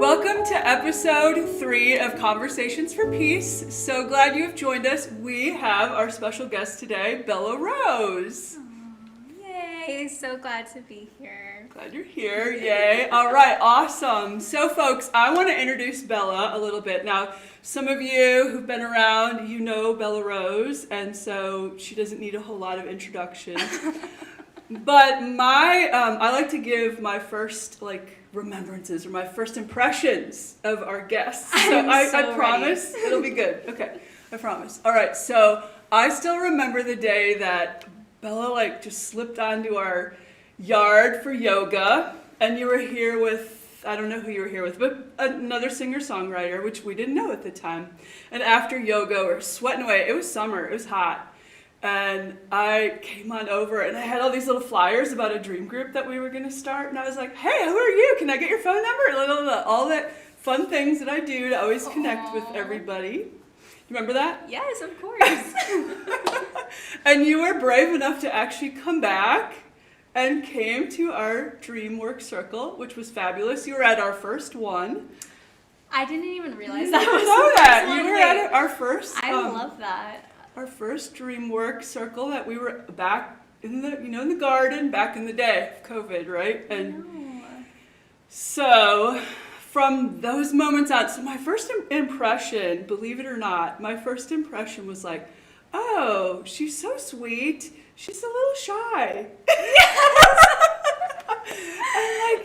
Welcome to episode 3 of Conversations for Peace. So glad you have joined us. We have our special guest today, Bella Rose. Yay, so glad to be here. Glad you're here, yay. All right, awesome. So folks, I want to introduce Bella a little bit. Now, some of you who've been around, you know Bella Rose, and so she doesn't need a whole lot of introduction. But I like to give my first remembrances or my first impressions of our guests. So I promise it'll be good. Okay, I promise. All right, so I still remember the day that Bella just slipped onto our yard for yoga, and you were here with, I don't know who you were here with, but another singer-songwriter, which we didn't know at the time. And after yoga, we're sweating away. It was summer, it was hot. And I came on over and I had all these little flyers about a dream group that we were going to start. And I was like, hey, who are you? Can I get your phone number? All that fun things that I do to always connect with everybody. You remember that? Yes, of course. And you were brave enough to actually come back and came to our Dream Work Circle, which was fabulous. You were at our first one. I didn't even realize that was know that. You were at our first. I love that. Our first Dream Work Circle that we were back in the, in the garden back in the day of COVID, right? And so from those moments on, so my first impression, believe it or not, my first impression was like, oh, she's so sweet. She's a little shy.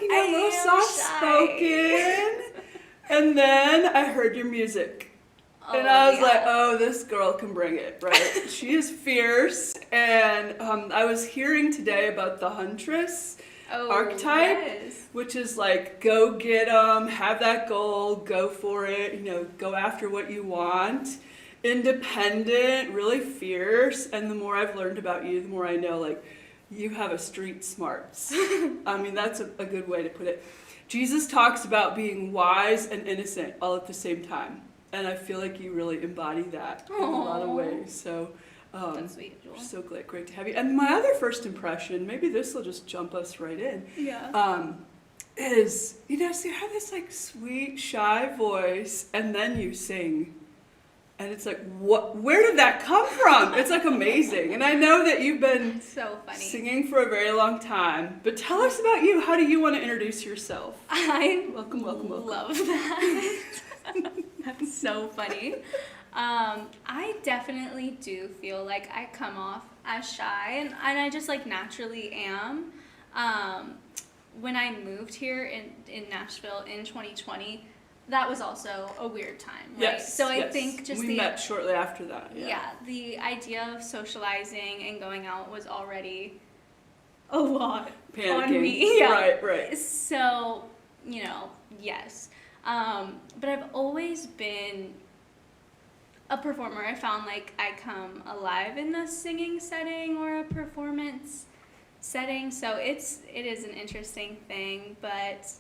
And a little soft-spoken. And then I heard your music. And I was like, oh, this girl can bring it, right? She is fierce. And I was hearing today about the huntress archetype, which is go get them, have that goal, go for it, go after what you want. Independent, really fierce. And the more I've learned about you, the more I know, you have a street smarts. I mean, that's a good way to put it. Jesus talks about being wise and innocent all at the same time. And I feel like you really embody that in a lot of ways. So, that's sweet, Joel. So great to have you. And my other first impression, maybe this will just jump us right in. Yeah. Is so you have this sweet, shy voice, and then you sing, and it's what? Where did that come from? It's amazing. And I know that you've been so funny singing for a very long time. But tell us about you. How do you want to introduce yourself? Welcome. Love that. That's so funny. I definitely do feel like I come off as shy, and I just naturally am. When I moved here in Nashville in 2020, that was also a weird time, right? Yes, so I think we met shortly after that. Yeah, the idea of socializing and going out was already a lot Panicking. On me. Yeah. Right. So, yes. But I've always been a performer. I found I come alive in the singing setting or a performance setting. So it is an interesting thing. But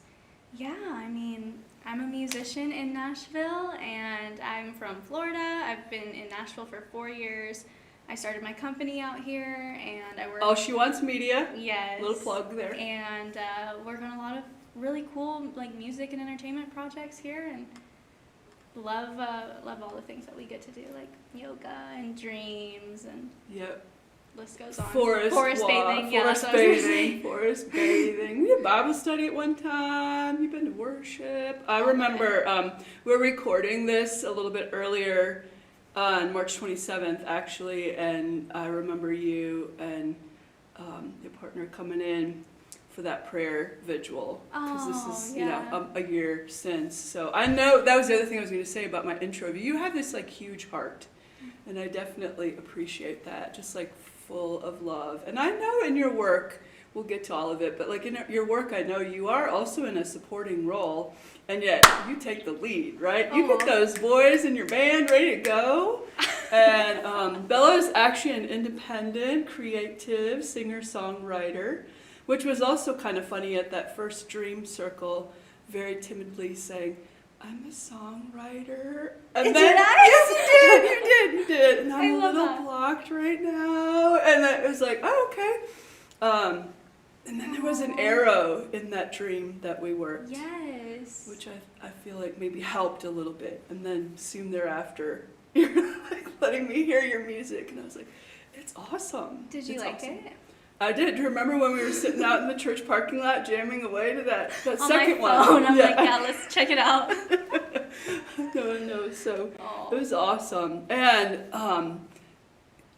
yeah, I mean, I'm a musician in Nashville and I'm from Florida. I've been in Nashville for 4 years. I started my company out here and I work. Oh, She Wants Media. Yes. Little plug there. And work on a lot of really cool music and entertainment projects here, and love all the things that we get to do, yoga and dreams, and list goes on. Forest bathing. Forest bathing. We had Bible study at one time. You've been to worship. I remember we were recording this a little bit earlier on March 27th actually, and I remember you and your partner coming in for that prayer vigil, because this is a year since. So I know that was the other thing I was going to say about my intro. You have this huge heart, and I definitely appreciate that. Just full of love. And I know in your work, we'll get to all of it, but in your work, I know you are also in a supporting role, and yet you take the lead, right? You get those boys in your band ready to go. And Bella is actually an independent, creative singer-songwriter, which was also kind of funny at that first Dream Circle, very timidly saying, I'm a songwriter. And then, yes, you did. And I'm a little blocked right now. And it was oh, okay. And then there was an arrow in that dream that we worked. Yes. Which I feel like maybe helped a little bit. And then soon thereafter, you're like letting me hear your music. And I was like, it's awesome. Did you It's like awesome. it? I did. Remember when we were sitting out in the church parking lot jamming away to that On second my phone, one? I'm like, yeah, let's check it out. No. So Aw. it was awesome. And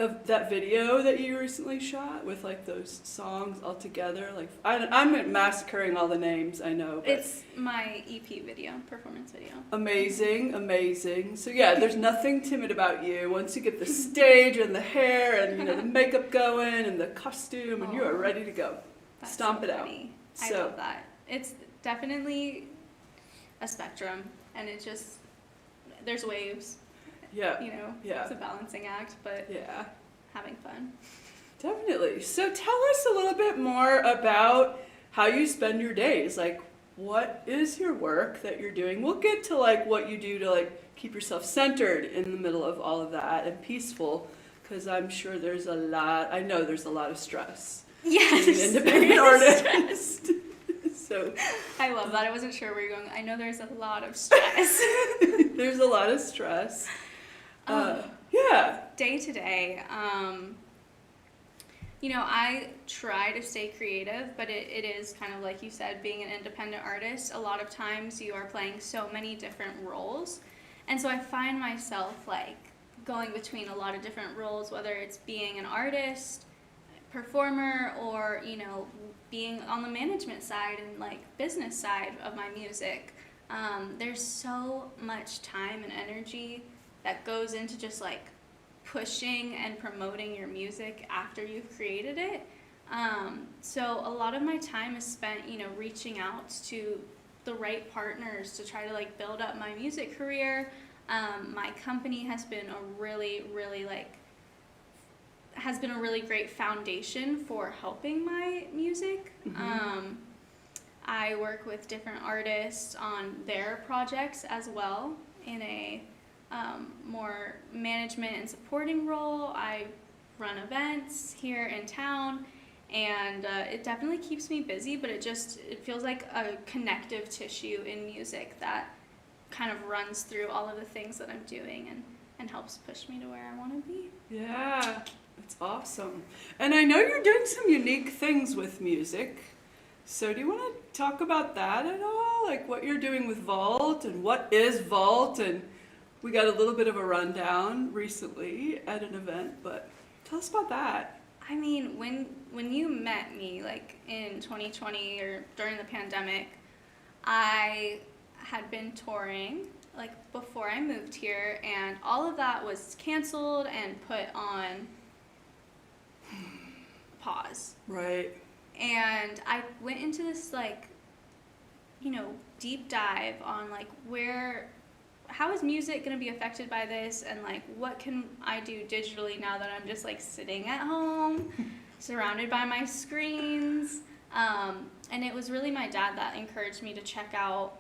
of that video that you recently shot with like those songs all together, like I'm massacring all the names, I know. But It's my EP video, performance video. amazing. So yeah, there's nothing timid about you. Once you get the stage and the hair and the makeup going and the costume, and you are ready to go. That's Stomp so it out. funny. I So- love that. It's definitely a spectrum, and it just, there's waves, Yeah. it's a balancing act, but Yeah. having fun. Definitely. So tell us a little bit more about how you spend your days. Like, what is your work that you're doing? We'll get to like what you do to like keep yourself centered in the middle of all of that and peaceful, because I'm sure I know there's a lot of stress Yes. being an independent artist. So I love that. I wasn't sure where you're going. I know there's a lot of stress. there's a lot of stress. Um, Yeah. Day to day, I try to stay creative, but it is kind of like you said, being an independent artist, a lot of times you are playing so many different roles. And so I find myself like going between a lot of different roles, whether it's being an artist, performer, or, being on the management side and like business side of my music. There's so much time and energy that goes into just like pushing and promoting your music after you've created it. So a lot of my time is spent, reaching out to the right partners to try to like build up my music career. My company has been a really great foundation for helping my music. Mhm. I work with different artists on their projects as well in a more management and supporting role. I run events here in town, and it definitely keeps me busy, but it feels like a connective tissue in music that kind of runs through all of the things that I'm doing and helps push me to where I want to be. Yeah, it's awesome. And I know you're doing some unique things with music. So do you want to talk about that at all? Like what you're doing with Vault and what is Vault? And we got a little bit of a rundown recently at an event, but tell us about that. I mean, when you met me, like in 2020 or during the pandemic, I had been touring like before I moved here, and all of that was canceled and put on pause. Right. And I went into this like, deep dive on like how is music going to be affected by this, and like what can I do digitally now that I'm just like sitting at home surrounded by my screens. And it was really my dad that encouraged me to check out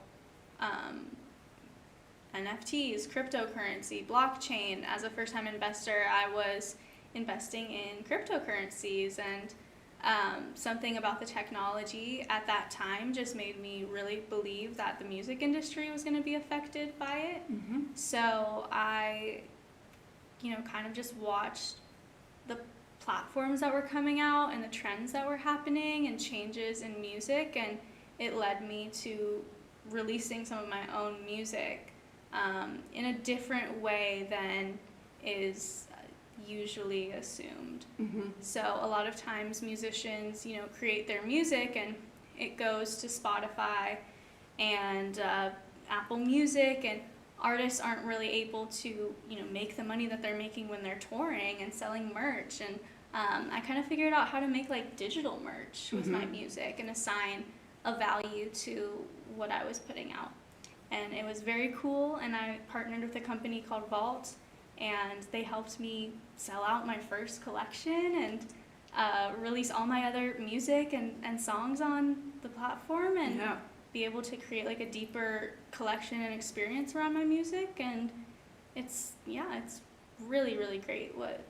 NFTs, cryptocurrency, blockchain. As a first-time investor, I was investing in cryptocurrencies, and something about the technology at that time just made me really believe that the music industry was going to be affected by it. Mm-hmm. So I, kind of just watched the platforms that were coming out and the trends that were happening and changes in music, and it led me to releasing some of my own music in a different way than is usually assumed. Mm-hmm. So a lot of times musicians, create their music and it goes to Spotify and Apple Music, and artists aren't really able to, make the money that they're making when they're touring and selling merch. And I kind of figured out how to make like digital merch with my music and assign a value to what I was putting out. And it was very cool, and I partnered with a company called Vault, and they helped me sell out my first collection and release all my other music and songs on the platform, and be able to create like a deeper collection and experience around my music. And it's really, really great what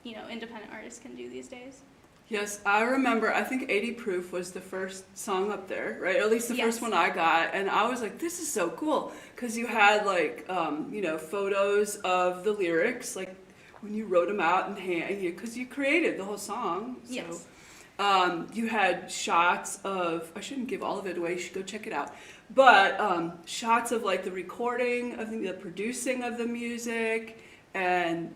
independent artists can do these days. Yes, I remember, I think 80 Proof was the first song up there, right? Or at least the Yes. first one I got. And I was like, this is so cool. Because you had like, photos of the lyrics, like when you wrote them out in hand, because you created the whole song. So, Yes. you had shots of, I shouldn't give all of it away, you should go check it out. But shots of like the recording, of the producing of the music, and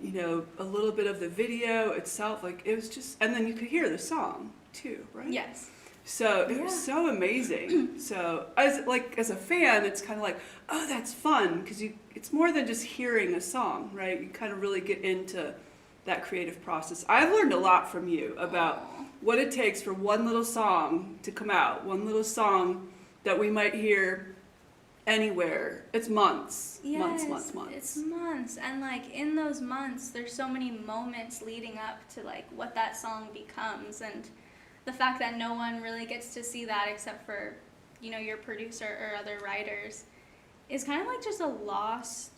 a little bit of the video itself. Like it was just, and then you could hear the song too, right? Yes. So it was so amazing. So as a fan, it's kind of like, oh, that's fun, because it's more than just hearing a song, right? You kind of really get into that creative process. I've learned a lot from you about what it takes for one little song to come out, one little song that we might hear anywhere. It's months, Yes, months. it's months, and like in those months, there's so many moments leading up to like what that song becomes, and the fact that no one really gets to see that except for, your producer or other writers, is kind of like just a lost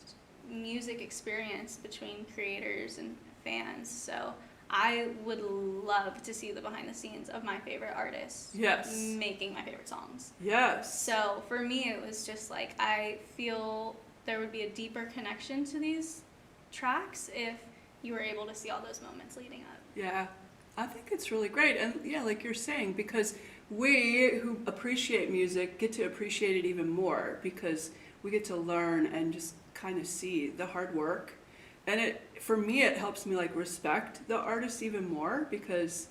music experience between creators and fans. So I would love to see the behind the scenes of my favorite artists making my favorite songs. Yes. So for me, it was just like, I feel there would be a deeper connection to these tracks if you were able to see all those moments leading up. Yeah, I think it's really great. And yeah, like you're saying, because we who appreciate music get to appreciate it even more, because we get to learn and just kind of see the hard work. And for me, it helps me like respect the artist even more, because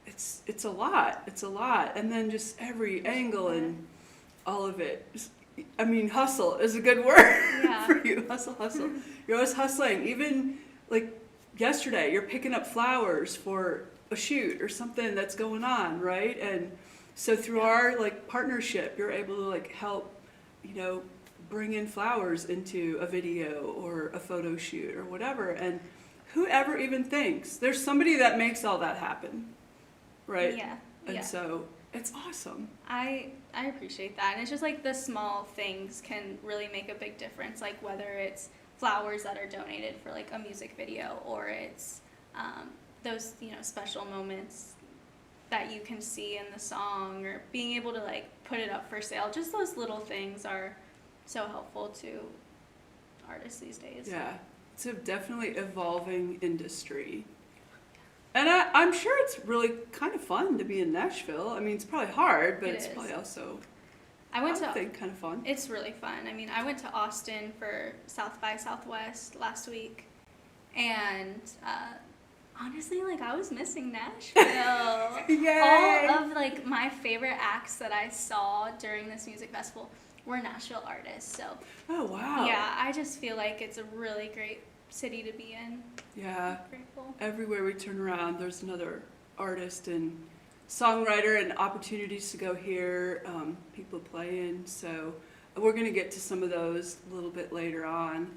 it's a lot. It's a lot. And then just every angle and all of it. I mean, hustle is a good word for you. Hustle. You're always hustling. Even like yesterday, you're picking up flowers for a shoot or something that's going on, right? And so through our like partnership, you're able to like help, bring in flowers into a video or a photo shoot or whatever. And whoever even thinks there's somebody that makes all that happen, right? Yeah. And so it's awesome. I appreciate that. And it's just like the small things can really make a big difference, like whether it's flowers that are donated for like a music video, or it's those special moments that you can see in the song, or being able to like put it up for sale. Just those little things are so helpful to artists these days. Yeah, it's a definitely evolving industry. And I'm sure it's really kind of fun to be in Nashville. I mean, it's probably hard, but it's probably also, I think, kind of fun. It's really fun. I mean, I went to Austin for South by Southwest last week, and honestly, like, I was missing Nashville. Yay! All of like my favorite acts that I saw during this music festival were Nashville artists. So oh wow. Yeah, I just feel like it's a really great city to be in. Yeah. I'm grateful. Everywhere we turn around, there's another artist and songwriter, and opportunities to go hear people playing. So we're going to get to some of those a little bit later on.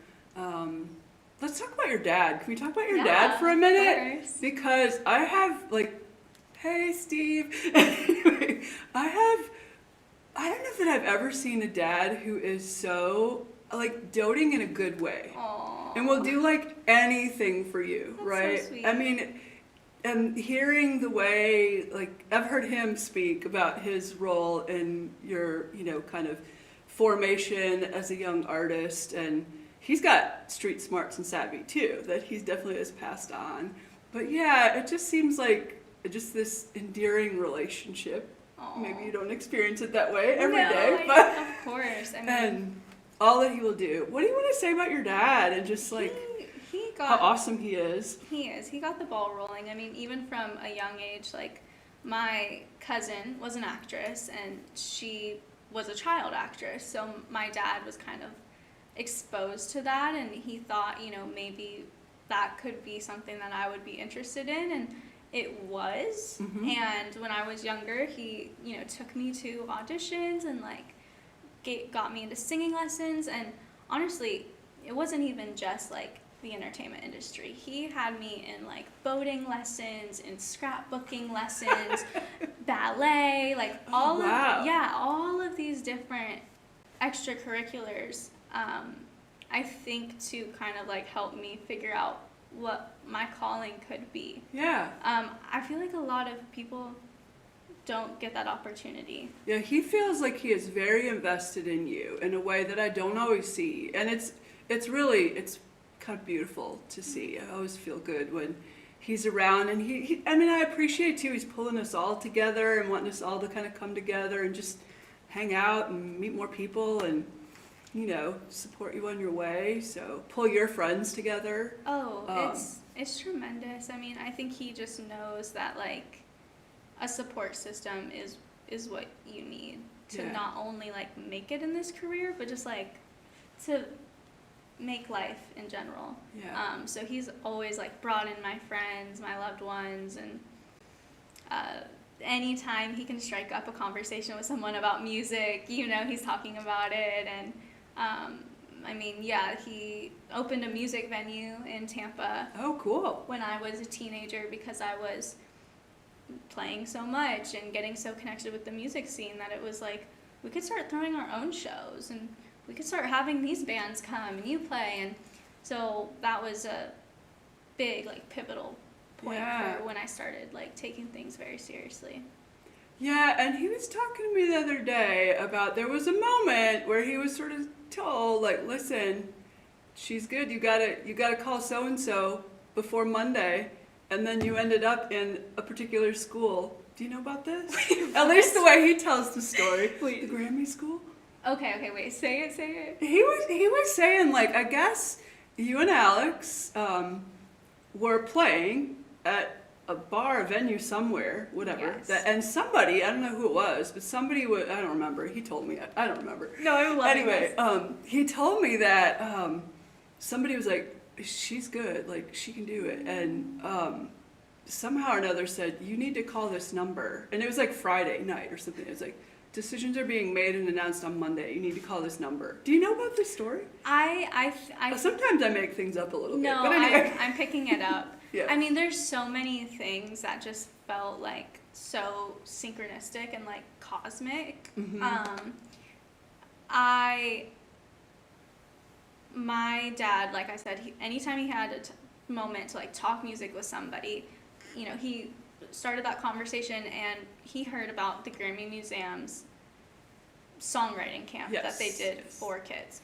Let's talk about your dad. Can we talk about your dad for a minute? Of course. Because I have hey Steve. Anyway, I don't know that I've ever seen a dad who is so doting in a good way. Aww. And will do anything for you, That's right? so sweet. I mean, and hearing the way, I've heard him speak about his role in your, kind of formation as a young artist, and he's got street smarts and savvy too, that he's definitely has passed on. But yeah, it just seems like just this endearing relationship. Aww. Maybe you don't experience it that way every No, day, but of course. I mean, and all that he will do. What do you want to say about your dad and just he how got awesome he is? He got the ball rolling. I mean, even from a young age, my cousin was an actress and she was a child actress. So my dad was kind of exposed to that, and he thought, maybe that could be something that I would be interested in, and it was. Mm-hmm. And when I was younger, he, took me to auditions and got me into singing lessons. And honestly, it wasn't even just the entertainment industry. He had me in boating lessons, in scrapbooking lessons, ballet, all of these different extracurriculars. I think to kind of help me figure out what my calling could be. Yeah. I feel like a lot of people don't get that opportunity. Yeah, he feels like he is very invested in you in a way that I don't always see. And it's really kind of beautiful to see. I always feel good when he's around, and I mean, I appreciate too, he's pulling us all together and wanting us all to kind of come together and just hang out and meet more people and, you know, support you on your way. So pull your friends together. Oh, it's tremendous. I mean, I think he just knows that like a support system is what you need to not only like make it in this career, but just like to make life in general. Yeah. So he's always like brought in my friends, my loved ones, and anytime he can strike up a conversation with someone about music, you know, he's talking about it. And I mean, yeah, he opened a music venue in Tampa. Oh, cool. When I was a teenager, because I was playing so much and getting so connected with the music scene that it was like we could start throwing our own shows and we could start having these bands come and you play. And so that was a big like pivotal point for when I started like taking things very seriously. Yeah, and he was talking to me the other day about there was a moment where he was sort of told, like, listen, she's good, you gotta call so and so before Monday, and then you ended up in a particular school. Do you know about this? At least the way he tells the story. Wait. The Grammy school? Okay, wait, say it. He was saying, like, I guess you and Alex were playing at a bar, a venue somewhere, whatever. Yes. And somebody, I don't know who it was, but somebody would, I don't remember. He told me, I don't remember. No, I'm loving Anyway, this. he told me that somebody was like, she's good, like, she can do it. And somehow or another said, you need to call this number. And it was like Friday night or something. It was like, decisions are being made and announced on Monday. You need to call this number. Do you know about this story? I Sometimes I make things up a little bit. No, But anyway. I'm picking it up. Yeah. I mean, there's so many things that just felt like so synchronistic and like cosmic. Mm-hmm. My dad, like I said, anytime he had a moment to like talk music with somebody, you know, he started that conversation and he heard about the Grammy Museum's songwriting camp that they did for kids.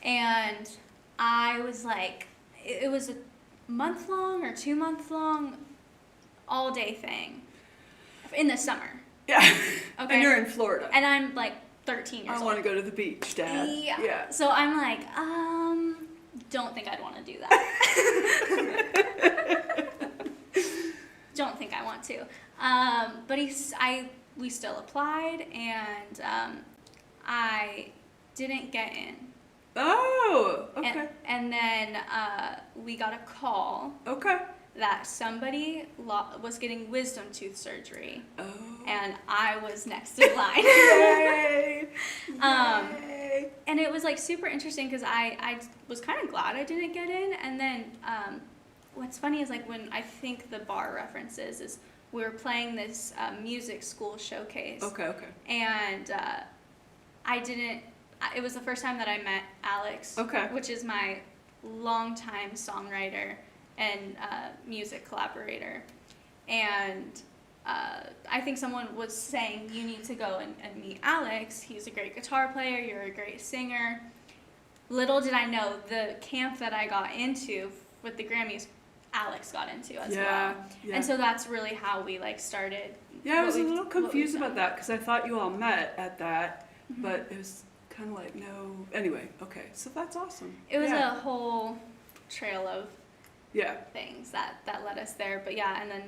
And I was like, it was a month-long or 2-month-long all-day thing in the summer. Yeah. Okay. And you're in Florida. And I'm like 13 years old. I want to go to the beach, Dad. Yeah. So I'm like, don't think I'd want to do that. Don't think I want to. But we still applied, and I didn't get in. Oh, okay. And then we got a call that somebody was getting wisdom tooth surgery. Oh. And I was next in line. Yay! Yay! And it was like super interesting because I was kind of glad I didn't get in. And then what's funny is like when I think the bar references is we were playing this music school showcase. Okay. And it was the first time that I met Alex, which is my longtime songwriter and music collaborator. And I think someone was saying, you need to go and meet Alex. He's a great guitar player. You're a great singer. Little did I know, the camp that I got into with the Grammys, Alex got into as well. Yeah. And so that's really how we like started. Yeah, I was a little confused about that because I thought you all met at that, but it was kind of like, no. Anyway, okay. So that's awesome. It was a whole trail of Yeah. things that led us there. But yeah, and then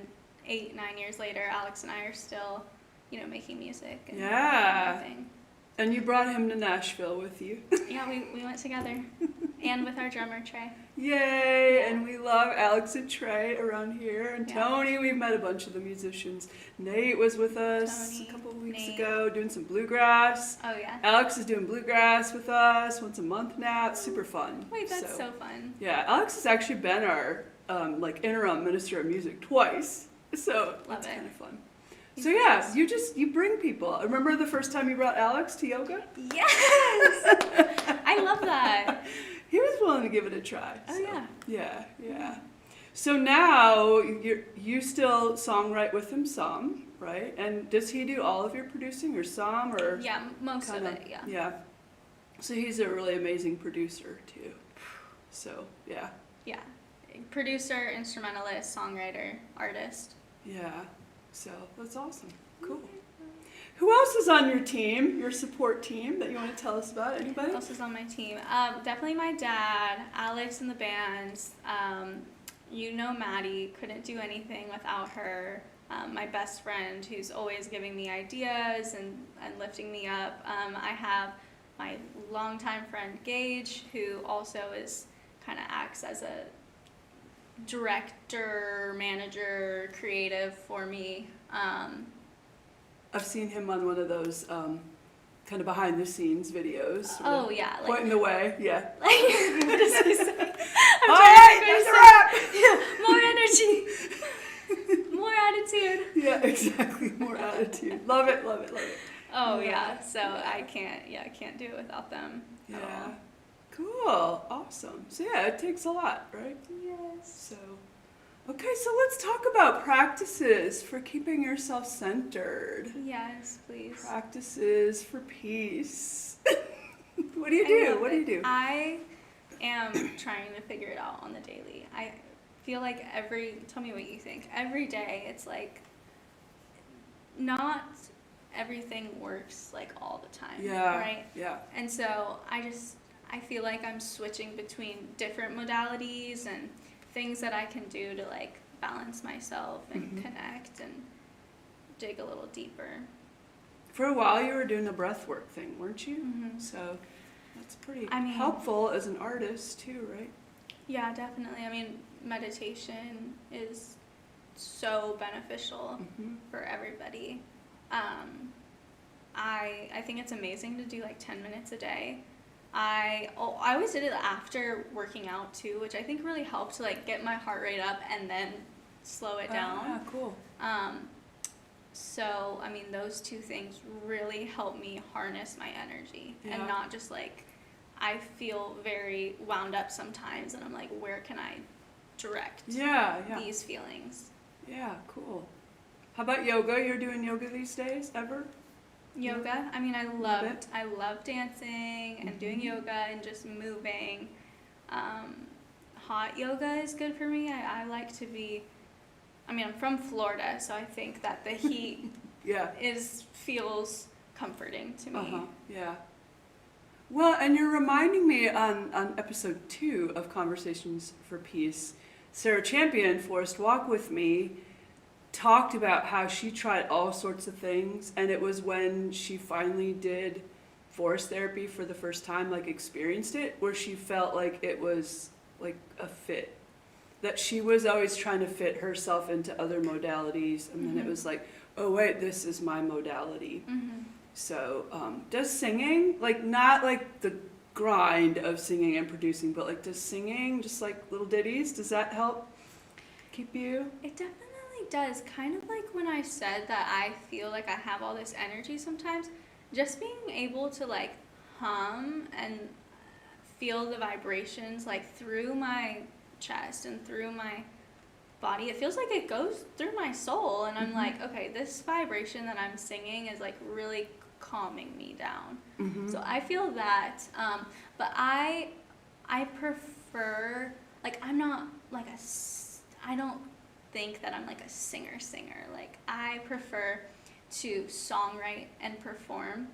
8-9 years later, Alex and I are still, making music. And everything. And you brought him to Nashville with you. Yeah, we went together. And with our drummer, Trey. Yay! And we love Alex and Trey around here. And Tony, we've met a bunch of the musicians. Nate was with us a couple of weeks ago doing some bluegrass. Oh, yeah. Alex is doing bluegrass with us once a month now. It's super fun. Wait, that's so fun. Yeah, Alex has actually been our interim minister of music twice. So that's kind of fun. So yeah, you bring people. Remember the first time you brought Alex to yoga? Yes! I love that. He was willing to give it a try. Oh, so. yeah. Yeah. So now you still songwrite with him some, right? And does he do all of your producing or some or? Yeah, most of it, yeah. Yeah. So he's a really amazing producer too. So yeah. Yeah. Producer, instrumentalist, songwriter, artist. Yeah. So that's awesome. Cool. Who else is on your team, your support team that you want to tell us about? Anybody? Who else is on my team? Definitely my dad, Alex in the band. Maddie, couldn't do anything without her. My best friend who's always giving me ideas and lifting me up. I have my longtime friend Gage, who also kind of acts as a director, manager, creative for me. I've seen him on one of those kind of behind the scenes videos. Oh yeah, like, pointing the way. Yeah. Like, what does he say? All right, that's a wrap. Yeah, more energy, more attitude. Yeah, exactly. More attitude. Love it. Oh yeah, so I can't do it without them. at Yeah. all. Cool. Awesome. So yeah, it takes a lot, right? Yes. So, okay, so let's talk about practices for keeping yourself centered. Yes, please. Practices for peace. What do you do? I am trying to figure it out on the daily. I feel like tell me what you think. Every day it's like not everything works like all the time. Yeah. Right? Yeah. And so I feel like I'm switching between different modalities and things that I can do to like balance myself and connect and dig a little deeper. For a while you were doing the breathwork thing, weren't you? Mm-hmm. So that's pretty I mean- helpful as an artist too, right? Yeah, definitely. I mean, meditation is so beneficial for everybody. I think it's amazing to do like 10 minutes a day. I always did it after working out too, which I think really helped to like get my heart rate up and then slow it down. Ah, cool. So, I mean, those two things really help me harness my energy and not just like, I feel very wound up sometimes and I'm like, where can I direct these feelings? Yeah, cool. How about yoga? You're doing yoga these days, ever? Yoga, I mean, I love dancing and doing yoga and just moving. Hot yoga is good for me. I like to be, I mean, I'm from Florida, so I think that the heat feels comforting to me. Yeah. Well, and you're reminding me on episode 2 of Conversations for Peace, Sarah Champion, Forest Walk With Me, talked about how she tried all sorts of things, and it was when she finally did forest therapy for the first time, like experienced it, where she felt like it was like a fit. That she was always trying to fit herself into other modalities, and then it was like, oh wait, this is my modality. So does singing, like not like the grind of singing and producing, but like does singing, just like little ditties, does that help keep you? It definitely does. Kind of like when I said that I feel like I have all this energy sometimes, just being able to like hum and feel the vibrations like through my chest and through my body, it feels like it goes through my soul, and I'm like, okay, this vibration that I'm singing is like really calming me down. So I feel that, but I prefer, like, I'm not like I don't think that I'm like a singer. Like, I prefer to songwrite and perform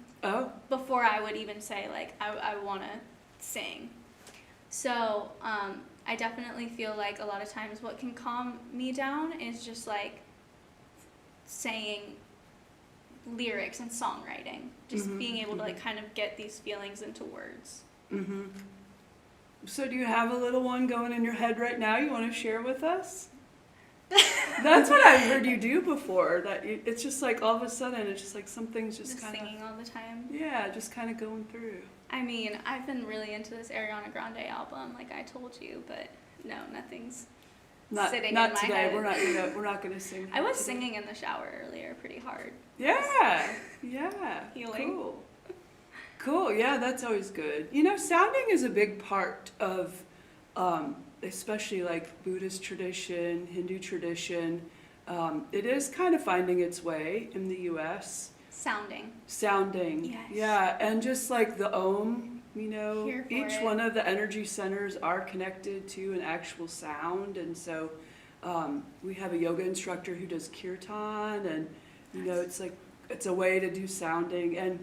before I would even say like I want to sing. So I definitely feel like a lot of times what can calm me down is just like saying lyrics and songwriting, just being able to like kind of get these feelings into words. So do you have a little one going in your head right now you want to share with us? That's what I've heard you do before, that it's just like all of a sudden it's just like something's just kind of singing all the time. Yeah, just kind of going through. I mean, I've been really into this Ariana Grande album, like I told you, but no, nothing's sitting in my today. head. We're not gonna sing. I was today. singing in the shower earlier pretty hard. Yeah. Healing. Cool. Yeah, that's always good. You know, sounding is a big part of, especially like Buddhist tradition, Hindu tradition. It is kind of finding its way in the U.S. Sounding. Yes. Yeah, and just like the Om, you know, Here for each it. one of the energy centers are connected to an actual sound, and so we have a yoga instructor who does kirtan, and you know, it's like it's a way to do sounding, and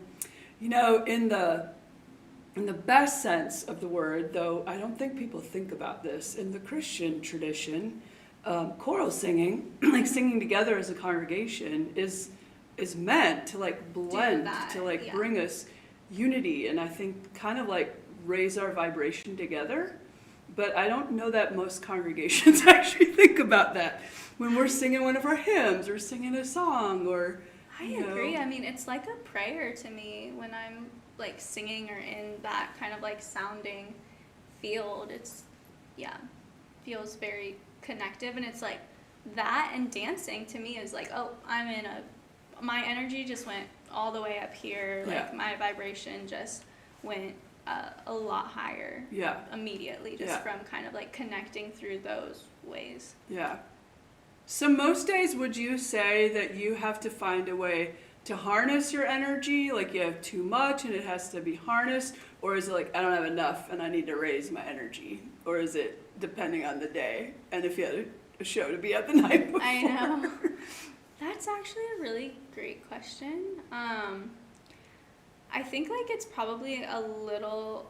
you know, in the best sense of the word, though, I don't think people think about this in the Christian tradition. Choral singing, like singing together as a congregation, is meant to like blend, to like yeah. bring us unity, and I think kind of like raise our vibration together. But I don't know that most congregations actually think about that when we're singing one of our hymns or singing a song or. I agree. I mean, it's like a prayer to me when I'm like singing or in that kind of like sounding field. It's, yeah, feels very connective, and it's like that, and dancing to me is like, oh, my energy just went all the way up here. Yeah. Like my vibration just went a lot higher. Yeah. Immediately, just from kind of like connecting through those ways. Yeah. So most days, would you say that you have to find a way to harness your energy? Like you have too much and it has to be harnessed? Or is it like, I don't have enough and I need to raise my energy? Or is it depending on the day? And if you had a show to be at the night before? I know. That's actually a really great question. I think like it's probably a little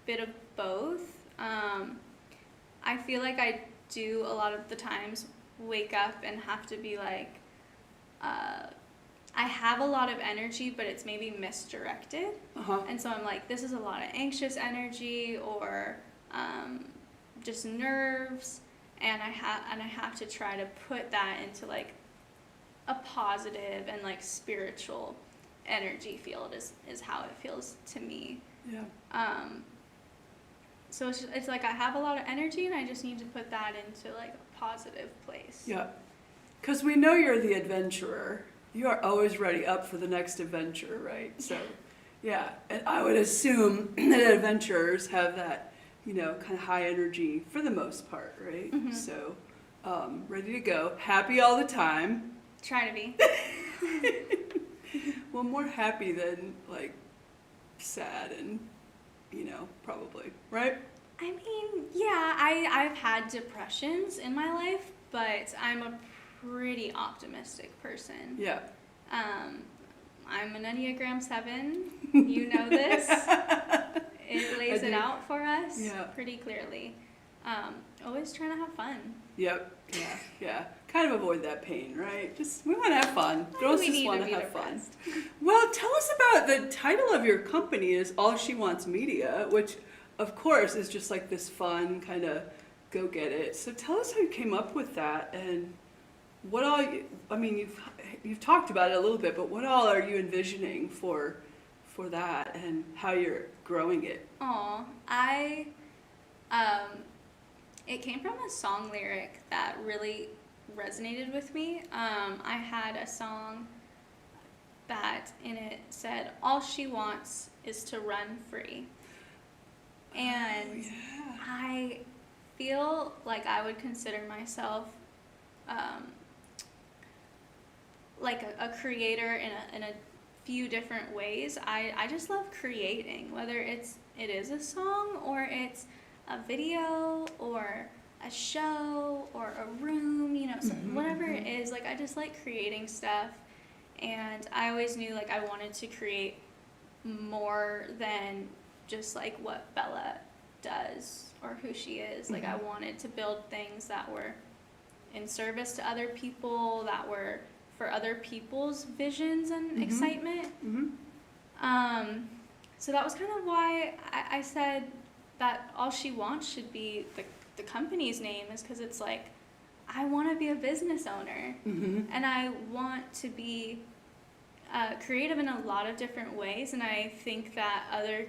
bit of both. I feel like I do a lot of the times wake up and have to be like, I have a lot of energy, but it's maybe misdirected. And so I'm like, this is a lot of anxious energy or just nerves, and I have to try to put that into like a positive and like spiritual energy field is how it feels to me. Yeah. So it's like I have a lot of energy and I just need to put that into like a positive place. Yeah. Because we know you're the adventurer. You are always ready up for the next adventure, right? So, yeah. And I would assume that adventurers have that, you know, kind of high energy for the most part, right? Mm-hmm. So, ready to go. Happy all the time. Try to be. Well, more happy than, like, sad and, you know, probably, right? I mean, yeah, I've had depressions in my life, but I'm a pretty optimistic person. Yeah. I'm an Enneagram 7. You know this. It lays it out for us pretty clearly. Always trying to have fun. Yep. Yeah. Yeah. Kind of avoid that pain, right? We want to have fun. Girls just want to have fun. Well, tell us about the title of your company is All She Wants Media, which of course is just like this fun kind of go get it. So tell us how you came up with that and what all you've talked about it a little bit, but what all are you envisioning for that and how you're growing it? It came from a song lyric that really resonated with me. I had a song that in it said, all she wants is to run free. And I feel like I would consider myself like a creator in a few different ways. I just love creating, whether it is a song or it's a video or a show or a room, you know, so whatever it is, like I just like creating stuff, and I always knew like I wanted to create more than just like what Bella does or who she is. Like I wanted to build things that were in service to other people, that were for other people's visions and excitement. So that was kind of why I said that All She Wants should be the company's name, is because it's like I want to be a business owner and I want to be creative in a lot of different ways, and I think that other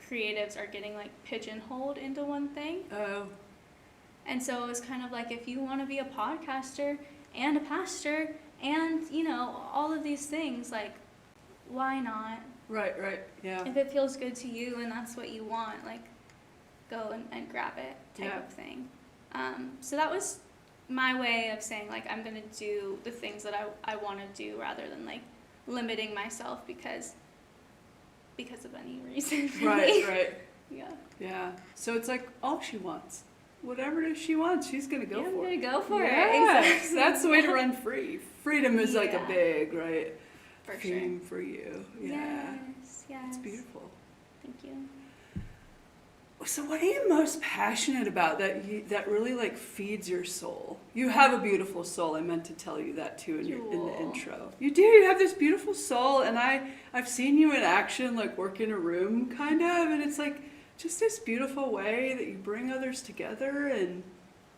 creatives are getting like pigeonholed into one thing. And so it was kind of like, if you want to be a podcaster and a pastor and, you know, all of these things, like, why not Right, right, yeah. If it feels good to you and that's what you want, like, go and grab it type Yeah. of thing. So that was my way of saying, like, I'm going to do the things that I want to do rather than, like, limiting myself because of any reason. Really. Right, right. Yeah. Yeah. So it's like all she wants. Whatever it is she wants, she's going to go Yeah, I'm for going it. to go for it. Yeah, Exactly. that's the way to run free. Freedom is like a Yeah. big, right, For theme for you. Yeah. Yes. It's beautiful. Thank you. So what are you most passionate about that really like feeds your soul? You have a beautiful soul. I meant to tell you that too in the intro. You do. You have this beautiful soul, and I've seen you in action, like work in a room, kind of, and it's like just this beautiful way that you bring others together and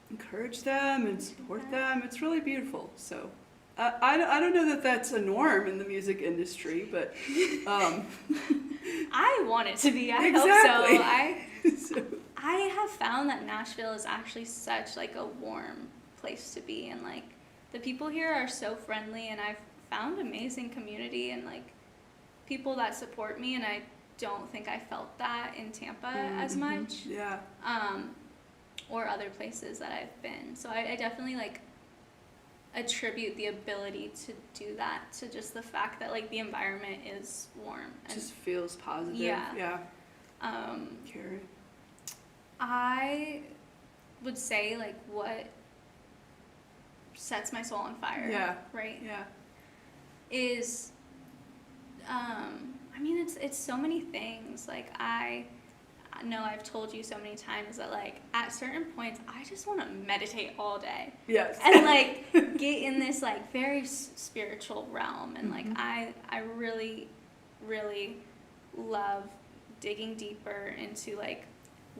encourage them and support them. It's really beautiful. So I don't know that that's a norm in the music industry, but I want it to be. I Exactly. hope so. I have found that Nashville is actually such like a warm place to be, and like the people here are so friendly, and I've found amazing community and like people that support me, and I don't think I felt that in Tampa as much. Yeah. Or other places that I've been. So I definitely like attribute the ability to do that to just the fact that like the environment is warm. And Just feels positive. Yeah. Yeah. Carrie? I would say like what sets my soul on fire. Yeah. Right? Yeah. Is I mean it's so many things. Like I know I've told you so many times that like at certain points I just want to meditate all day. Yes. And like get in this like very spiritual realm, and like I really love digging deeper into like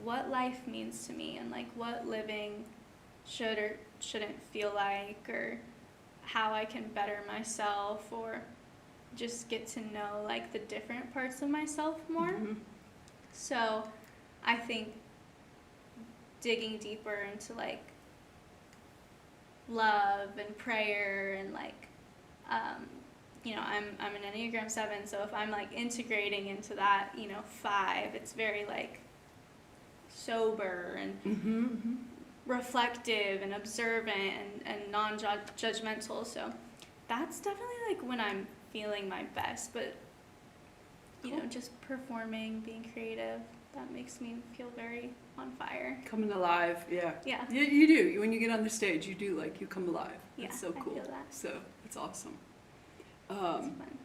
what life means to me, and like what living should or shouldn't feel like, or how I can better myself, or just get to know like the different parts of myself more. So I think digging deeper into like love and prayer and like you know, I'm an Enneagram 7, so if I'm like integrating into that, you know, 5, it's very like sober and reflective and observant and non-judgmental. So that's definitely like when I'm feeling my best. But you know, just performing, being creative, that makes me feel very on fire. Coming alive, yeah. Yeah. You do. When you get on the stage, you do, like, you come alive. Yeah, It's so cool. I feel that. So, it's awesome. It's fun.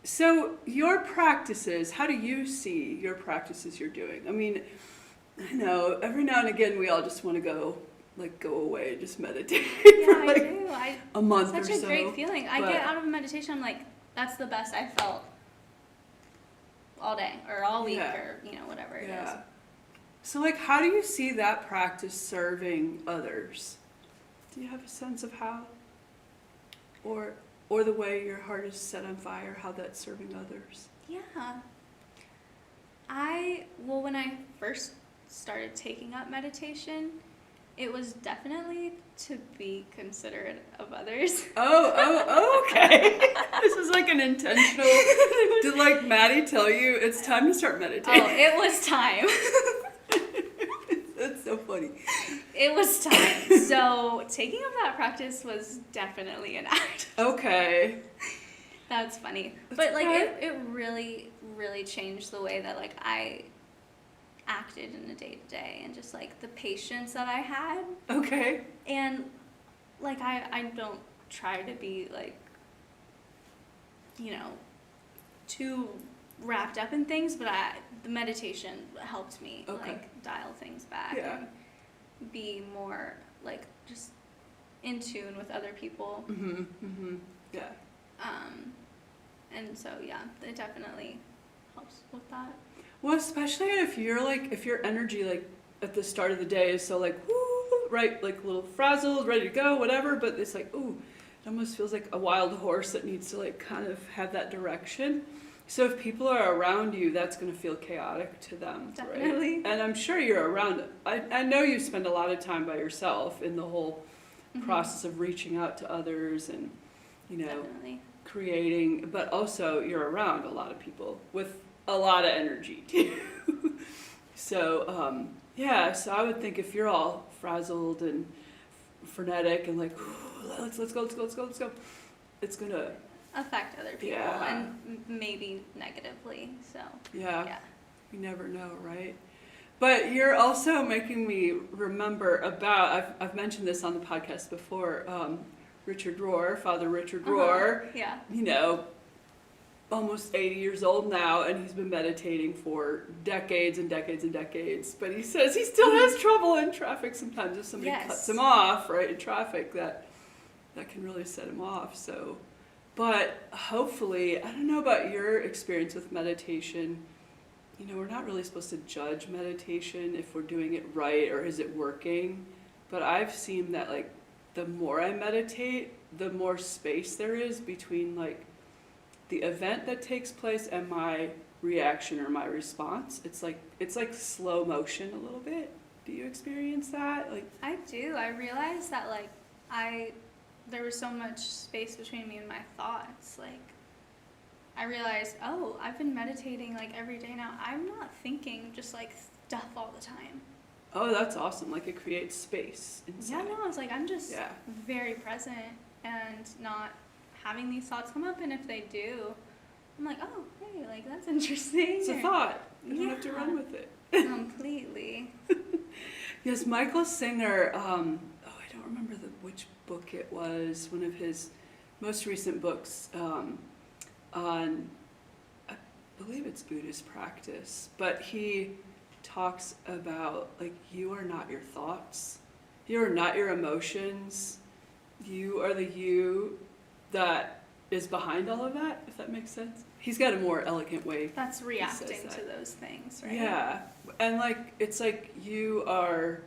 So, your practices, how do you see your practices you're doing? I mean, I know, every now and again, we all just want to go away and just meditate Yeah, for, like, I do. a month or so. Such a great feeling. I but- get out of a meditation, I'm like, that's the best I felt all day or all week Yeah. or, you know, whatever it is. Yeah. So, like, how do you see that practice serving others? Do you have a sense of how? Or the way your heart is set on fire, how that's serving others? Yeah. When I first started taking up meditation, it was definitely to be considerate of others. Oh, okay. This is like an intentional. Did like Maddie tell you it's time to start meditating? Oh, it was time. That's so funny. It was time. So taking up that practice was definitely an act. Okay. That's funny. That's But like okay. it really, really changed the way that like I acted in the day to day, and just like the patience that I had. Okay. And like I don't try to be like, you know, too wrapped up in things, but the meditation helped me like dial things back and be more like just in tune with other people. Yeah. And so yeah, it definitely helps with that. Well, especially if your energy like at the start of the day is so like woo, right, like a little frazzled, ready to go, whatever, but it's like ooh, it almost feels like a wild horse that needs to like kind of have that direction. So if people are around you, that's going to feel chaotic to them, Definitely. right? And I'm sure you're around it. I know you spend a lot of time by yourself in the whole process of reaching out to others and, you know, Definitely. creating, but also you're around a lot of people with a lot of energy too. So, yeah, so I would think if you're all frazzled and frenetic and like, let's go, it's gonna, affect other people Yeah. and maybe negatively. So yeah, you never know, right? But you're also making me remember about, I've mentioned this on the podcast before, Richard Rohr, Father Richard Rohr, Yeah. you know, almost 80 years old now, and he's been meditating for decades and decades and decades. But he says he still has trouble in traffic sometimes if somebody Yes. cuts him off, right, in traffic, that can really set him off. So, but hopefully, I don't know about your experience with meditation. You know, we're not really supposed to judge meditation if we're doing it right or is it working. But I've seen that, like, the more I meditate, the more space there is between, like, the event that takes place and my reaction or my response. It's like slow motion a little bit. Do you experience that? Like, I do. I realized that like there was so much space between me and my thoughts. Like I realized, oh, I've been meditating like every day now. I'm not thinking just like stuff all the time. oh, that's awesome. Like, it creates space inside. Yeah, no, I was like, I'm just Yeah. very present and not having these thoughts come up. And if they do, I'm like, oh, hey, like that's interesting. It's a Or- thought. You don't have to Yeah. run with it. Completely. Yes, Michael Singer, I don't remember which book it was, one of his most recent books on, I believe it's Buddhist practice, but he talks about, like, you are not your thoughts, you are not your emotions, you are the you that is behind all of that, if that makes sense. He's got a more elegant way. That's reacting that. to those things, right? Yeah, and like, it's like you are,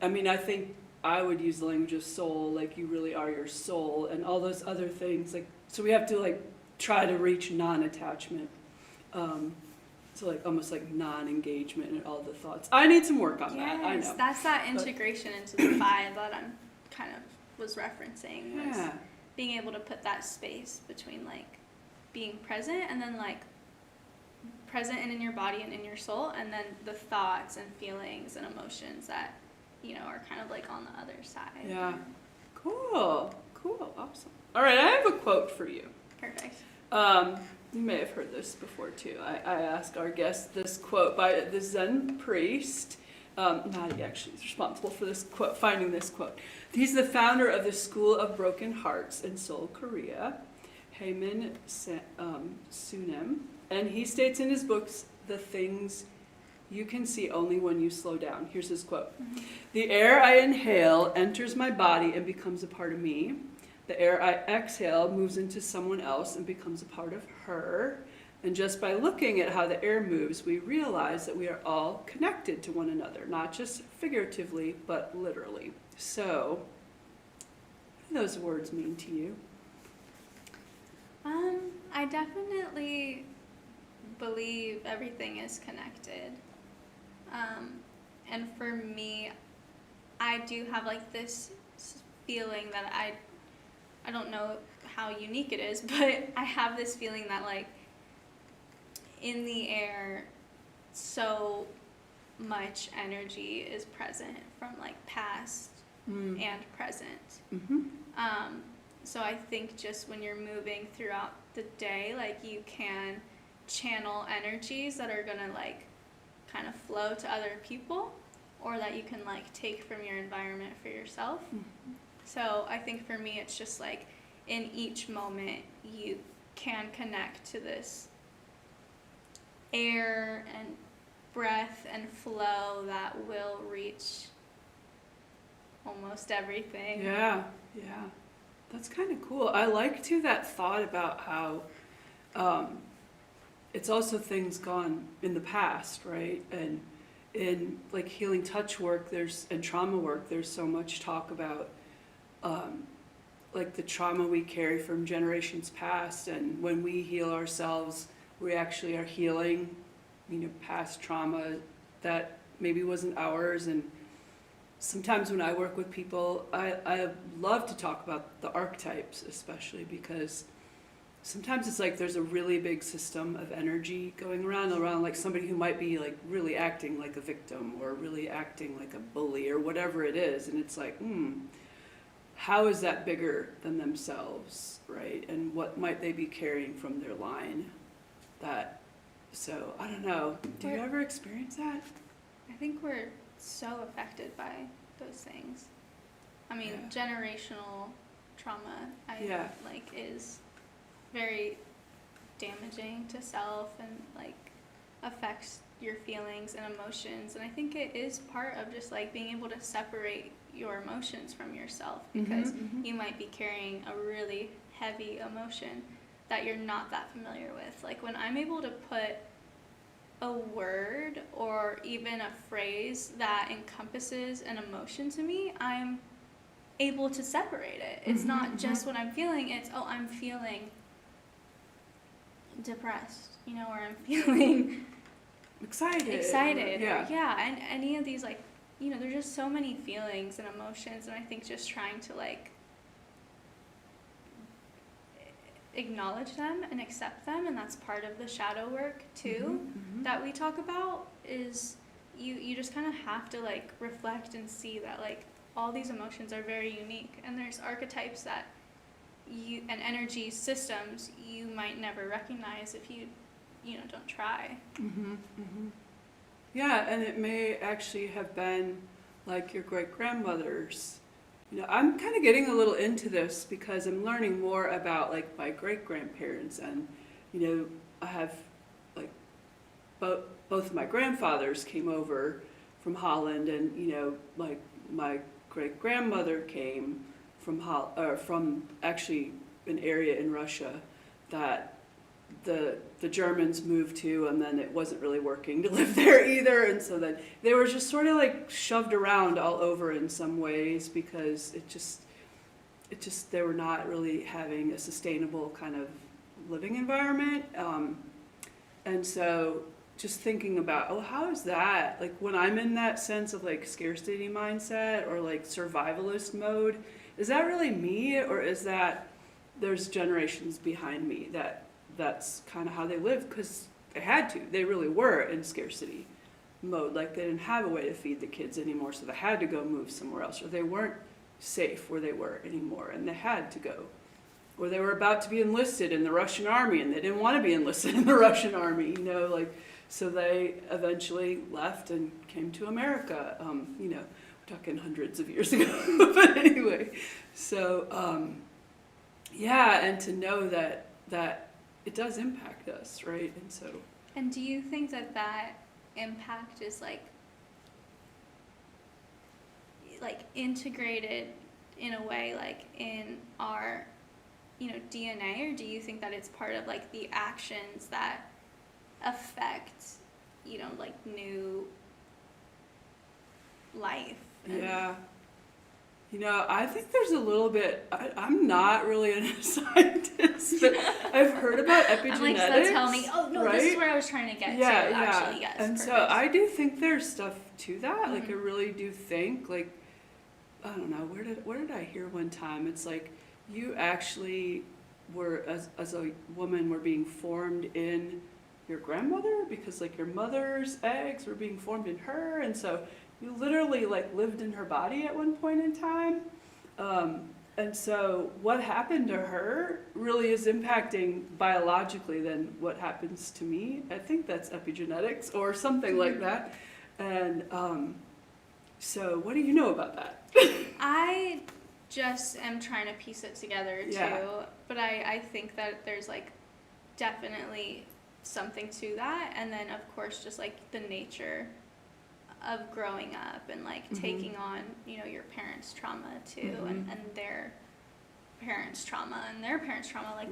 I mean, I think I would use the language of soul, like you really are your soul and all those other things. Like, so we have to like try to reach non-attachment. So like almost like non-engagement in all the thoughts. I need some work on that, I know. That's that integration into the five that I'm kind of was referencing. Was Yeah, being able to put that space between like being present and then like present and in your body and in your soul, and then the thoughts and feelings and emotions that, you know, are kind of like on the other side. yeah. Cool, awesome. All right, I have a quote for you. Perfect. You may have heard this before too. I asked our guest this quote by the Zen priest. Maddie actually is responsible for this quote, finding this quote. He's the founder of the School of Broken Hearts in Seoul, Korea, Haemin Sunim, and he states in his books, The Things You Can See Only When You Slow Down. Here's his quote. Mm-hmm. The air I inhale enters my body and becomes a part of me. The air I exhale moves into someone else and becomes a part of her. And just by looking at how the air moves, we realize that we are all connected to one another, not just figuratively, but literally. So, what do those words mean to you? I definitely believe everything is connected. And for me, I do have like this feeling that I don't know how unique it is, but I have this feeling that like in the air, so much energy is present from like past and present. Mm-hmm. So I think just when you're moving throughout the day, like you can channel energies that are gonna like kind of flow to other people, or that you can like take from your environment for yourself. Mm-hmm. So I think for me, it's just like in each moment you can connect to this air and breath and flow that will reach almost everything. Yeah. That's kind of cool. I like too that thought about how it's also things gone in the past, right? And in like healing touch work, and trauma work, there's so much talk about like the trauma we carry from generations past, and when we heal ourselves, we actually are healing, you know, past trauma that maybe wasn't ours. And sometimes when I work with people, I love to talk about the archetypes, especially because sometimes it's like there's a really big system of energy going around like somebody who might be like really acting like a victim or really acting like a bully or whatever it is, and it's like, how is that bigger than themselves, right? And what might they be carrying from their line? So I don't know. Do you ever experience that? I think we're so affected by those things. I mean, generational trauma, is very damaging to self and like affects your feelings and emotions. And I think it is part of just like being able to separate your emotions from yourself, because you might be carrying a really heavy emotion that you're not that familiar with. Like when I'm able to put a word or even a phrase that encompasses an emotion to me, I'm able to separate it. It's not just what I'm feeling, it's, I'm feeling depressed, or I'm feeling excited. Yeah. And any of these, like, there's just so many feelings and emotions, and I think just trying to like acknowledge them and accept them, and that's part of the shadow work too that we talk about, is you just kind of have to like reflect and see that like all these emotions are very unique, and there's archetypes that and energy systems you might never recognize if you don't try. Yeah, and it may actually have been like your great-grandmother's. I'm kind of getting a little into this because I'm learning more about like my great-grandparents, and I have like both of my grandfathers came over from Holland, and like my great-grandmother came from actually an area in Russia that the Germans moved to, and then it wasn't really working to live there either, and so then they were just sort of like shoved around all over in some ways, because it just they were not really having a sustainable kind of living environment, and so just thinking about, how is that, like when I'm in that sense of like scarcity mindset or like survivalist mode, is that really me, or is that there's generations behind me that's kind of how they live, because they really were in scarcity mode, like they didn't have a way to feed the kids anymore, so they had to go move somewhere else, or they weren't safe where they were anymore and they had to go, or they were about to be enlisted in the Russian army and they didn't want to be enlisted in the Russian army, so they eventually left and came to America, we're talking hundreds of years ago, but anyway, so and to know that it does impact us, right? And so. And do you think that impact is like integrated in a way, like in our, DNA, or do you think that it's part of like the actions that affect, like new life? Yeah. I think there's a little bit, I'm not really a scientist, but I've heard about epigenetics. I'm like, so tell me, this is where I was trying to get to, actually, yes. And perfect. So I do think there's stuff to that, like I really do think, like, I don't know, where did I hear one time, it's like, you actually were, as a woman, were being formed in your grandmother, because like your mother's eggs were being formed in her, and so you literally like lived in her body at one point in time, and so what happened to her really is impacting biologically then what happens to me. I think that's epigenetics or something like that. And so what do you know about that? I just am trying to piece it together too, but I think that there's like definitely something to that, and then of course just like the nature of growing up and like taking on your parents' trauma too, and their parents' trauma and their parents' trauma, like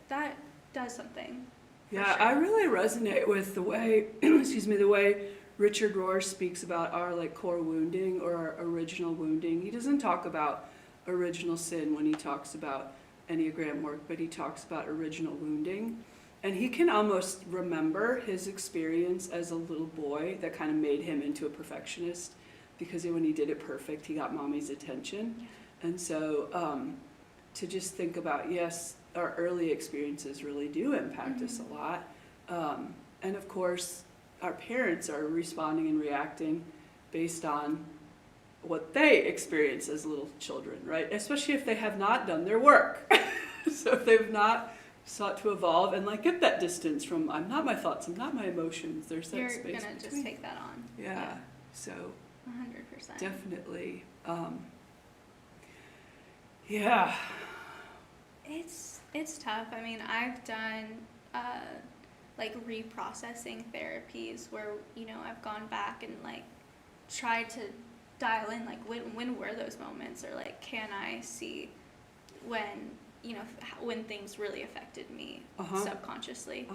that does something. Yeah, sure. I really resonate with the way the way Richard Rohr speaks about our like core wounding or our original wounding. He doesn't talk about original sin when he talks about Enneagram work, but he talks about original wounding. And he can almost remember his experience as a little boy that kind of made him into a perfectionist, because when he did it perfect, he got mommy's attention. And so to just think about, yes, our early experiences really do impact us a lot. And of course, our parents are responding and reacting based on what they experience as little children, right? Especially if they have not done their work. So if they've not sought to evolve and like get that distance from I'm not my thoughts, I'm not my emotions. There's that You're space gonna between. just take that on. Yeah. So 100%. definitely. Yeah. It's tough. I mean, I've done like reprocessing therapies where, you know, I've gone back and like tried to dial in like when were those moments, or like can I see when, you know, when things really affected me subconsciously.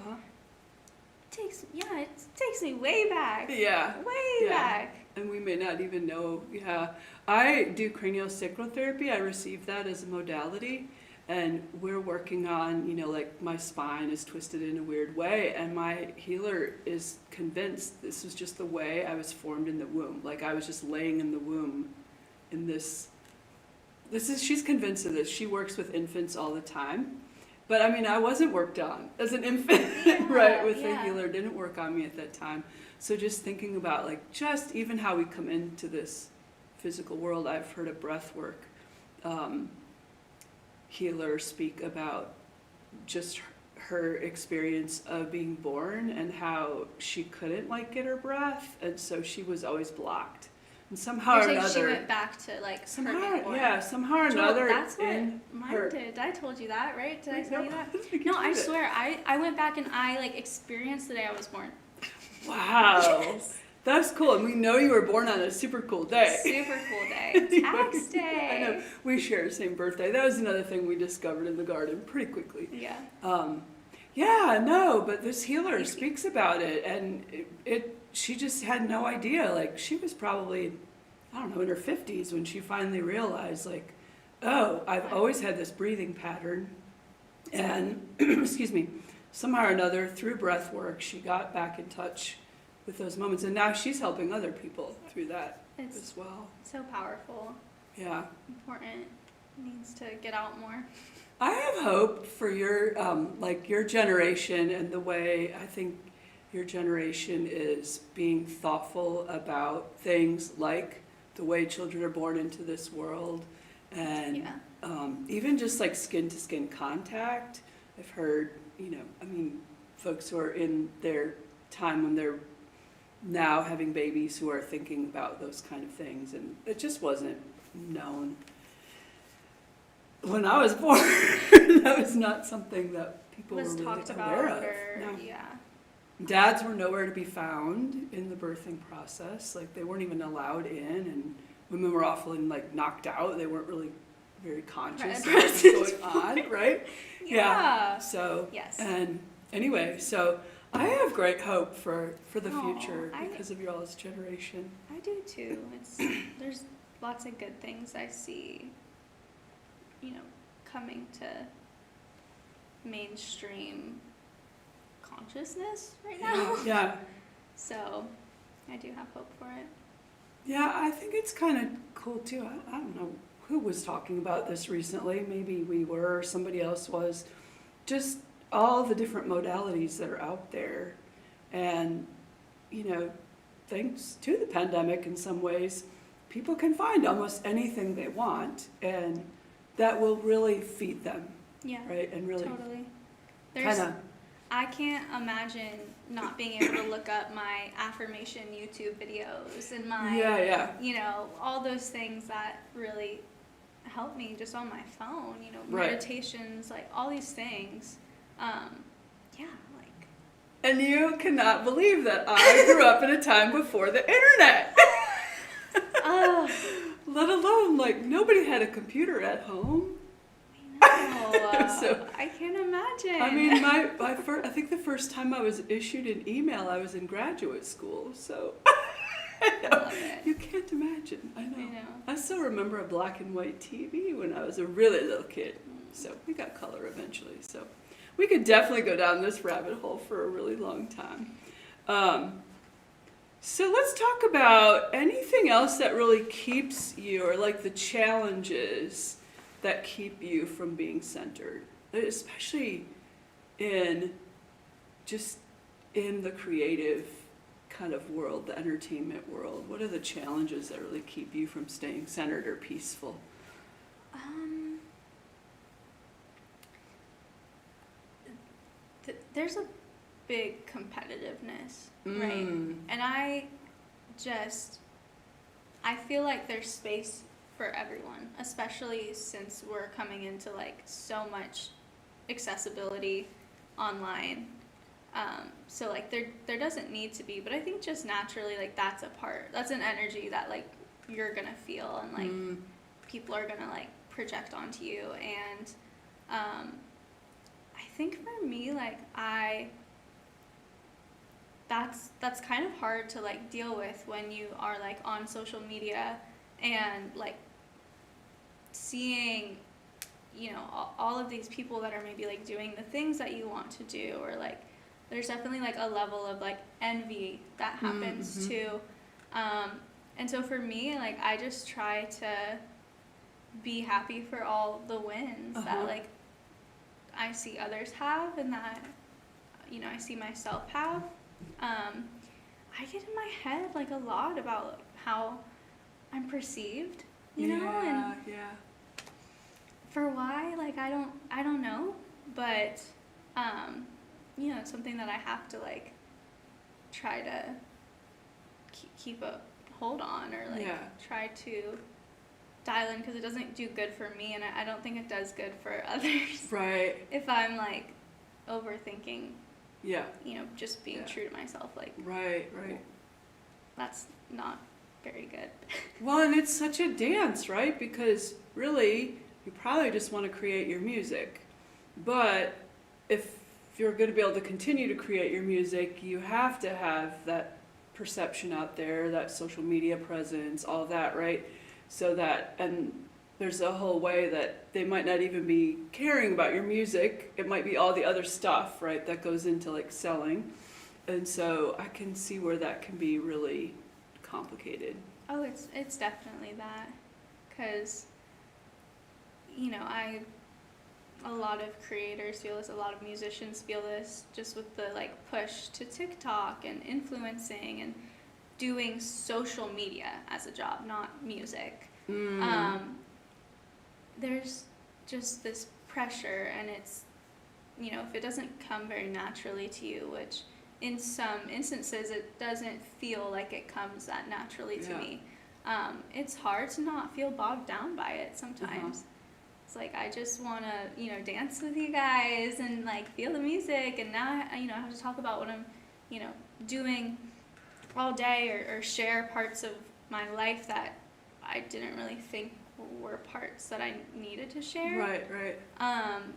It takes me way back. Yeah. Way back. And we may not even know. Yeah. I do craniosacral therapy. I received that as a modality. And we're working on, you know, like my spine is twisted in a weird way. And my healer is convinced this was just the way I was formed in the womb. Like I was just laying in the womb in this she's convinced of this. She works with infants all the time. But I mean, I wasn't worked on as an infant, right? With a healer, didn't work on me at that time. So just thinking about like just even how we come into this physical world. I've heard of breath work healer speak about just her experience of being born and how she couldn't like get her breath, and so she was always blocked. And somehow or another, she went back to like somehow or Joel, another. that's what mine did. I told you that, right? Did I tell you that? No, I swear. I went back and I like experienced the day I was born. Wow. Yes. That's cool. And we know you were born on a super cool day. Super cool day. Tax day. I know. We share the same birthday. That was another thing we discovered in the garden pretty quickly. Yeah. But this healer speaks about it, and she just had no idea. Like, she was probably, I don't know, in her 50s when she finally realized, like, oh, I've always had this breathing pattern. And, excuse me, somehow or another, through breath work, she got back in touch with those moments, and now she's helping other people through that as well. So powerful. Yeah. Important. Needs to get out more. I have hope for your your generation, and the way I think your generation is being thoughtful about things like the way children are born into this world, and even just like skin to skin contact. I've heard, folks who are in their time when they're now having babies who are thinking about those kind of things, and it just wasn't known when I was born. That was not something that people were really talked aware about of. or, No. Dads were nowhere to be found in the birthing process. Like, they weren't even allowed in, and women were often like knocked out. They weren't really very conscious of what was going on, right? Yeah. So, yes. And anyway, so I have great hope for the future I because of y'all's generation. I do too. There's lots of good things I see, coming to mainstream consciousness right now. Yeah. So I do have hope for it. Yeah, I think it's kind of cool too. I don't know who was talking about this recently. Maybe we were, or somebody else was. Just all the different modalities that are out there. And, thanks to the pandemic in some ways, people can find almost anything they want, and that will really feed them. Yeah. Right? And really totally. I can't imagine not being able to look up my affirmation YouTube videos and my, all those things that really help me just on my phone, meditations, like all these things. And you cannot believe that I grew up in a time before the internet. Let alone, nobody had a computer at home. I know. So, I can't imagine. I mean, I think the first time I was issued an email, I was in graduate school. So, you can't imagine. I know. I still remember a black and white TV when I was a really little kid. So, we got color eventually. So, we could definitely go down this rabbit hole for a really long time. So let's talk about anything else that really keeps you, or the challenges that keep you from being centered. especially in just in the creative kind of world, the entertainment world? What are the challenges that really keep you from staying centered or peaceful? There's a big competitiveness, right? And I feel like there's space for everyone, especially since we're coming into like so much accessibility online. So like there doesn't need to be, but I think just naturally like that's an energy that like you're gonna feel, and like people are gonna like project onto you. And I think for me, like that's kind of hard to like deal with when you are like on social media and like seeing, you know, all of these people that are maybe like doing the things that you want to do, or like there's definitely like a level of like envy that happens too. And so for me, like I just try to be happy for all the wins that like I see others have, and that, you know, I see myself have. I get in my head like a lot about how I'm perceived, you know, and for why, like I don't know, but you know, it's something that I have to like try to keep a hold on, or like try to dial in, because it doesn't do good for me, and I don't think it does good for others. Right. If I'm like overthinking, you know, just being true to myself, like right. that's not very good. Well, and it's such a dance, right? Because really, you probably just want to create your music, but if you're going to be able to continue to create your music, you have to have that perception out there, that social media presence, all of that, right? So that, and there's a whole way that they might not even be caring about your music. It might be all the other stuff, right, that goes into like selling. And so I can see where that can be really complicated. Oh, it's definitely that, because, you know, a lot of creators feel this, a lot of musicians feel this, just with the like push to TikTok and influencing and doing social media as a job, not music. There's just this pressure, and it's, you know, if it doesn't come very naturally to you, which in some instances it doesn't feel like it comes that naturally to me, it's hard to not feel bogged down by it sometimes. It's like, I just want to, you know, dance with you guys and like feel the music, and now I, you know, I have to talk about what I'm, you know, doing all day, or share parts of my life that I didn't really think were parts that I needed to share. Right.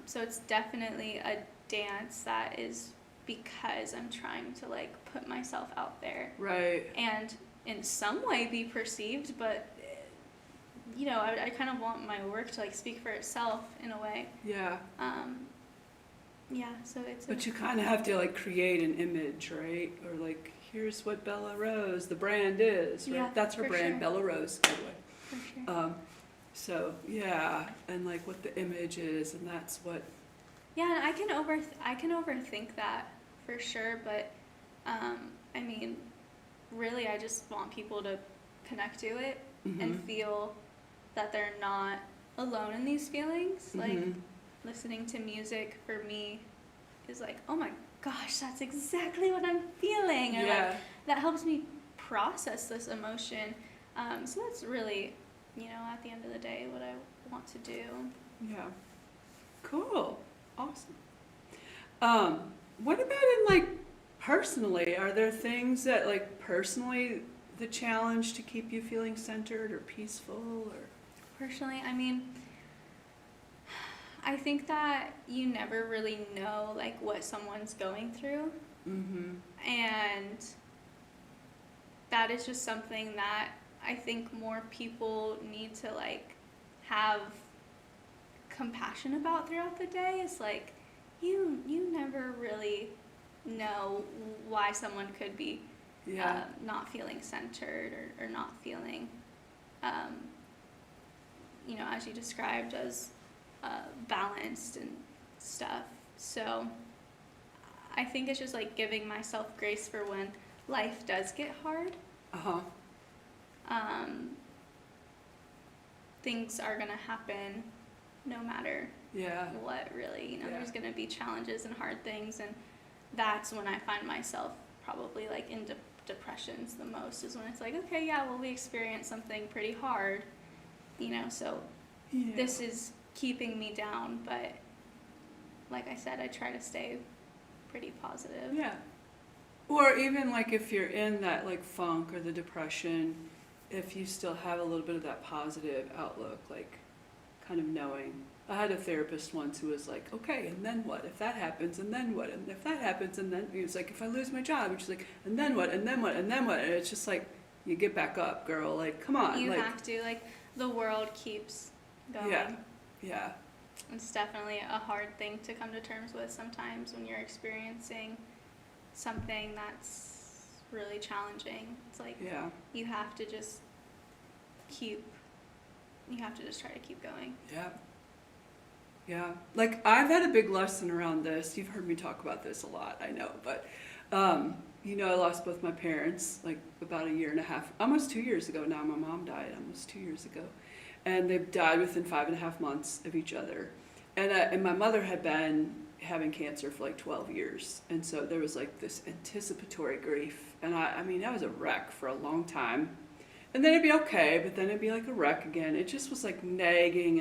So it's definitely a dance that is because I'm trying to like put myself out there. Right. And in some way be perceived, but you know, I kind of want my work to like speak for itself in a way. Yeah. So it's. But you kind of have to like create an image, right? Or like, here's what Bella Rose, the brand is, right? Yeah, That's her brand, sure. Bella Rose, by the way. For sure. So yeah, and like what the image is, and that's what. Yeah, and I can overthink that for sure, but I mean, really, I just want people to connect to it and feel that they're not alone in these feelings. Like, listening to music for me is like, oh my gosh, that's exactly what I'm feeling. Or like, that helps me process this emotion. So that's really, you know, at the end of the day, what I want to do. Yeah. Cool. Awesome. What about in like personally? Are there things that like personally the challenge to keep you feeling centered or peaceful or? Personally, I mean, I think that you never really know like what someone's going through, and that is just something that I think more people need to like have compassion about throughout the day. It's like you never really know why someone could be not feeling centered, or not feeling you know, as you described, as balanced. And stuff. So I think it's just like giving myself grace for when life does get hard. Things are gonna happen no matter what, really. There's gonna be challenges and hard things, and that's when I find myself probably like in depressions the most, is when it's like, okay, we experienced something pretty hard, so this is keeping me down, but like I said, I try to stay pretty positive. Yeah. Or even like if you're in that like funk or the depression, if you still have a little bit of that positive outlook, like kind of knowing. I had a therapist once who was like, okay, and then what? If that happens, and then what? And if that happens, and then, he was like, if I lose my job, and she's like, and then what? And then what? And then what? And it's just like, you get back up, girl. Like, come on. You have to. Like, the world keeps going. Yeah. It's definitely a hard thing to come to terms with sometimes when you're experiencing something that's really challenging. It's like, you have to just try to keep going. Yeah. Like, I've had a big lesson around this. You've heard me talk about this a lot, I know. But, I lost both my parents, like, about a year and a half, almost 2 years ago now. My mom died almost 2 years ago. And they died within 5.5 months of each other. And my mother had been having cancer for like 12 years. And so there was like this anticipatory grief. And I mean, I was a wreck for a long time. And then it'd be okay, but then it'd be like a wreck again. It just was like nagging,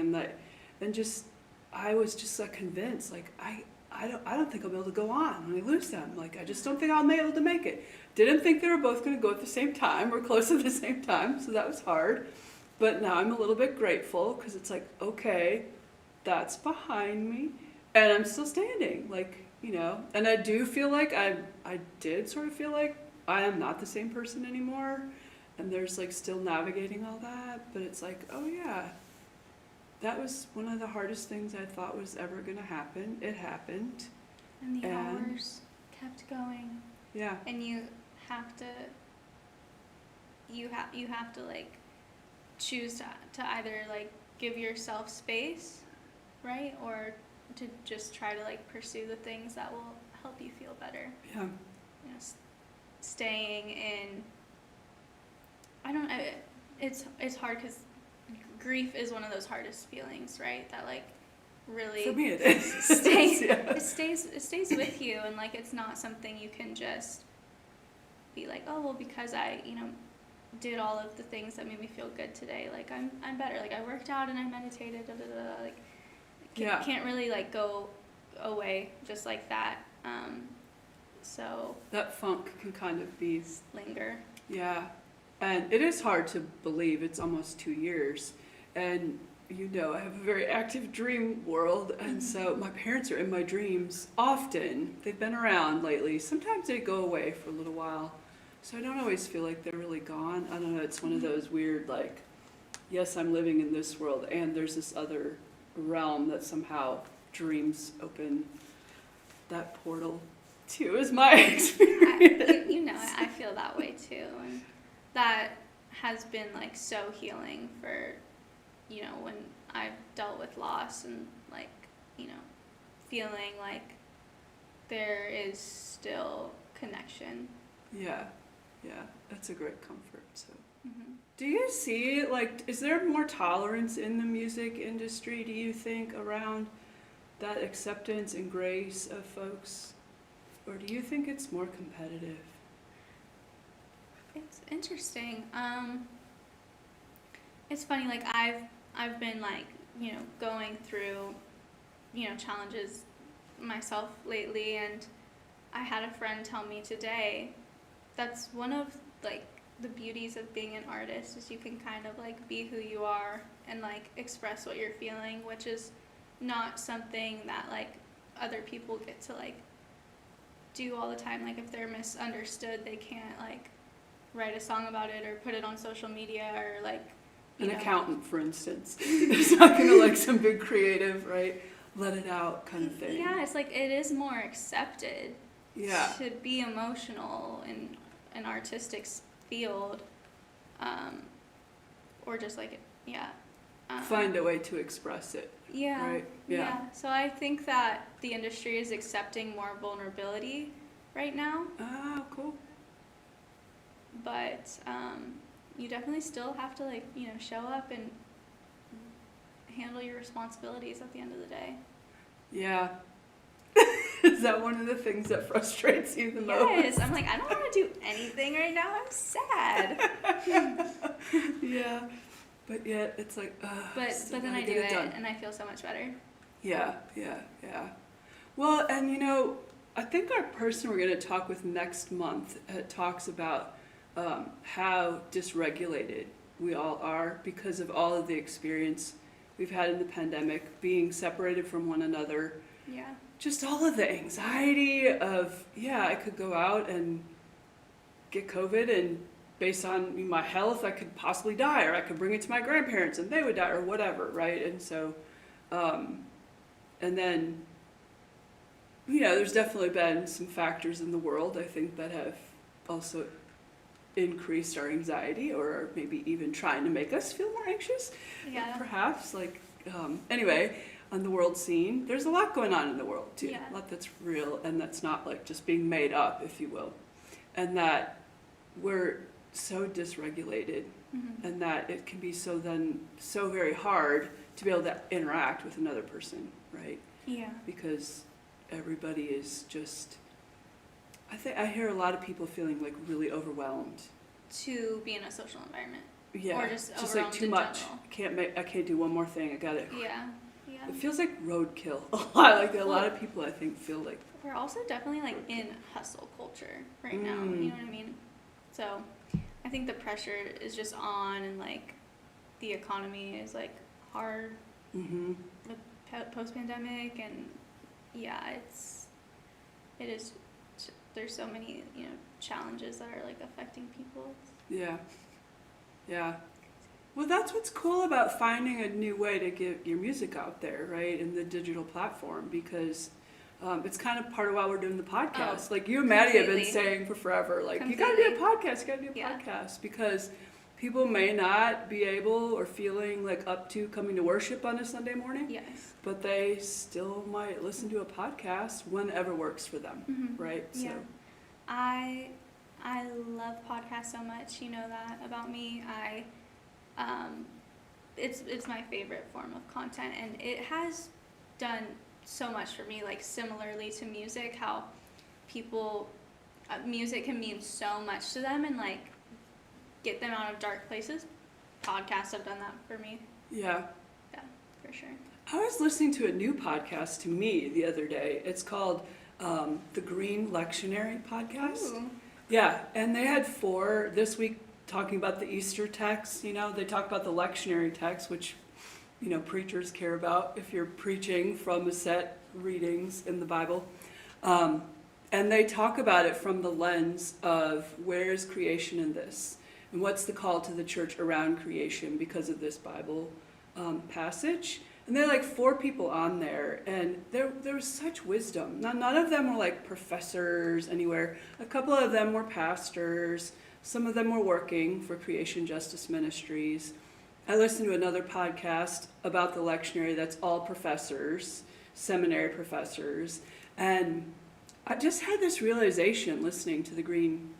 I was just like convinced, like I don't think I'll be able to go on when I lose them. Like, I just don't think I'll be able to make it. Didn't think they were both going to go at the same time or close at the same time, so that was hard. But now I'm a little bit grateful because it's like, okay, that's behind me, and I'm still standing, like, and I do feel like I did sort of feel like I am not the same person anymore, and there's like still navigating all that, but it's like, oh yeah, that was one of the hardest things I thought was ever going to happen. It happened. And the hours kept going. Yeah. And you have to like choose to either like give yourself space, right? Or to just try to like pursue the things that will help you feel better. Yeah. Staying in, I don't know, it's hard because grief is one of those hardest feelings, right? That like really, for me it is. It stays with you, and like it's not something you can just be like, oh well, because I did all of the things that made me feel good today, like I'm better, like I worked out and I meditated, like can't really like go away just like that. So that funk can kind of be linger. Yeah. And it is hard to believe it's almost 2 years. And, I have a very active dream world. And so my parents are in my dreams often. They've been around lately. Sometimes they go away for a little while. So I don't always feel like they're really gone. I don't know. It's one of those weird, like, yes, I'm living in this world, and there's this other realm that somehow dreams open that portal to, is my experience. I feel that way too. And that has been like so healing for, when I've dealt with loss and like, feeling like there is still connection. Yeah, that's a great comfort. So, Do you see, like, is there more tolerance in the music industry, do you think, around that acceptance and grace of folks? Or do you think it's more competitive? It's interesting. It's funny, like I've been like, going through, challenges myself lately, and I had a friend tell me today that's one of like the beauties of being an artist is you can kind of like be who you are and like express what you're feeling, which is not something that like other people get to like do all the time. Like if they're misunderstood, they can't like write a song about it or put it on social media or like an accountant, for instance, is not gonna like some big creative, right, let it out kind of thing. Yeah, it's like it is more accepted to be emotional in an artistic field, or just like find a way to express it. Yeah. Right? Yeah. So I think that the industry is accepting more vulnerability right now, Oh, cool. but you definitely still have to like, show up and handle your responsibilities at the end of the day. Yeah. Is that one of the things that frustrates you the most? Yes, I'm like, I don't want to do anything right now. I'm sad. Yeah. But yet it's like, But still then gotta I do get it done. and I feel so much better. Yeah. Well, and I think our person we're going to talk with next month talks about how dysregulated we all are because of all of the experience we've had in the pandemic, being separated from one another, Yeah. just all of the anxiety of, I could go out and get COVID, and based on my health, I could possibly die, or I could bring it to my grandparents and they would die, or whatever, right? And so, and then, there's definitely been some factors in the world, I think, that have also increased our anxiety, or maybe even trying to make us feel more anxious. Yeah. Perhaps, anyway, on the world scene, there's a lot going on in the world, too. Yeah. A lot that's real, and that's not, just being made up, if you will. And that we're so dysregulated, Mm-hmm. and that it can be so very hard to be able to interact with another person, right? Yeah. Because everybody is just, I hear a lot of people feeling really overwhelmed. To be in a social environment. Yeah, Or just like overwhelmed too in much. general. I can't do one more thing. I got it. Yeah. It feels like roadkill a lot. A lot of people, I think, feel like. We're also definitely in hustle culture right now. You know what I mean? So I think the pressure is just on, and the economy is hard Mm-hmm. with post-pandemic, and it is. There's so many challenges that are affecting people. Yeah. Well, that's what's cool about finding a new way to get your music out there, right, in the digital platform, because it's kind of part of why we're doing the podcast. You and Maddie have been completely. saying for forever, you Completely. gotta do a podcast, Yeah. because people may not be able or feeling up to coming to worship on a Sunday morning, Yes. but they still might listen to a podcast whenever works for them, Mm-hmm. right? Yeah. I love podcasts so much. You know that about me. It's my favorite form of content, and it has done so much for me. Similarly to music, how people music can mean so much to them and get them out of dark places. Podcasts have done that for me. Yeah. Yeah, for sure. I was listening to a new podcast to me the other day. It's called the Green Lectionary Podcast. Ooh. Yeah, and they had 4 this week talking about the Easter text. They talk about the lectionary text, which, preachers care about if you're preaching from a set readings in the Bible. And they talk about it from the lens of where is creation in this? And what's the call to the church around creation because of this Bible passage? And there are 4 people on there, and there was such wisdom. Now, none of them were professors anywhere. A couple of them were pastors. Some of them were working for Creation Justice Ministries. I listened to another podcast about the lectionary that's all professors, seminary professors, and I just had this realization listening to the Green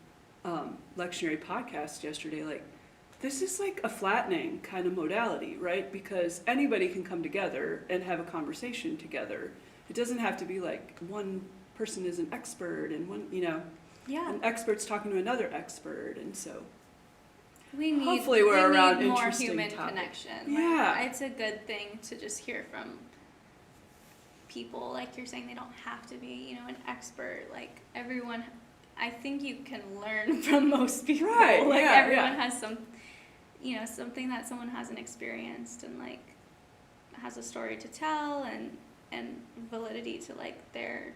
Lectionary podcast yesterday, this is a flattening kind of modality, right? Because anybody can come together and have a conversation together. It doesn't have to be one person is an expert and one, Yeah. an expert's talking to another expert, and so Hopefully we're we around need more interesting human topics. connection. Yeah. It's a good thing to just hear from people. You're saying, they don't have to be, an expert. Everyone, I think you can learn from most people. Right, yeah, everyone yeah. has some, something that someone hasn't experienced, and has a story to tell, and validity to their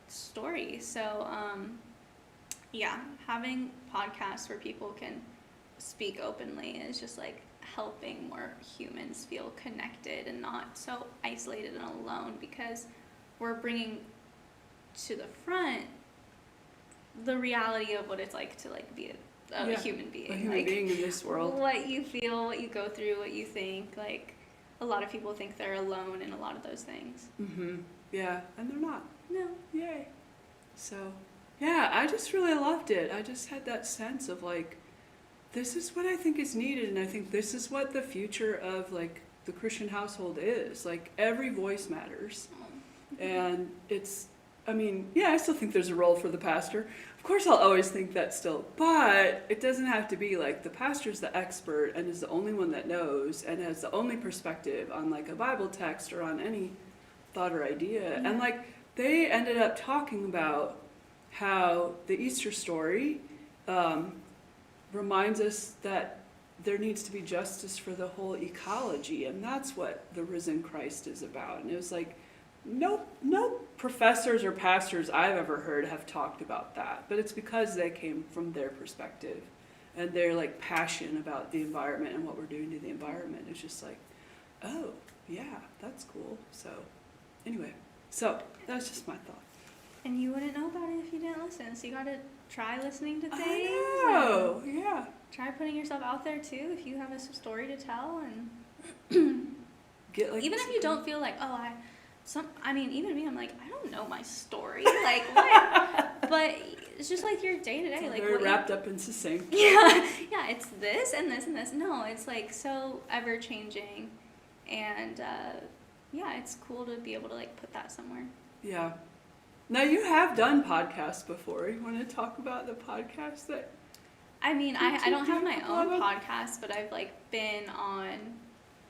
story. So, having podcasts where people can speak openly is just helping more humans feel connected and not so isolated and alone, because we're bringing to the front the reality of what it's like to be a Yeah, human being. a human being in this world. What you feel, what you go through, what you think. Like, a lot of people think they're alone in a lot of those things. Mm-hmm. Yeah, and they're not. No. Yay. So, yeah, I just really loved it. I just had that sense of like, this is what I think is needed, and I think this is what the future of like the Christian household is. Like, every voice matters. And it's, I mean, yeah, I still think there's a role for the pastor. Of course, I'll always think that still, but it doesn't have to be like the pastor's the expert and is the only one that knows and has the only perspective on like a Bible text or on any thought or idea. Yeah. And like, they ended up talking about how the Easter story reminds us that there needs to be justice for the whole ecology, and that's what the risen Christ is about. And it was like, no professors or pastors I've ever heard have talked about that, but it's because they came from their perspective and their like passion about the environment and what we're doing to the environment. It's just like, oh yeah, that's cool. So anyway, so that's just my thought. And you wouldn't know about it if you didn't listen. So you gotta try listening to things. I know, yeah. Try putting yourself out there too if you have a story to tell, and Get like even if you don't feel like, oh, I mean, even me, I'm like, I don't know my story. Like, what? But it's just like your day to day. Like, very wrapped up and succinct. Yeah, it's this and this and this. No, it's like so ever changing, and yeah, it's cool to be able to like put that somewhere. Yeah. Now you have done podcasts before. You want to talk about the podcast that? I mean, I don't have my own Well, podcast, but I've like been on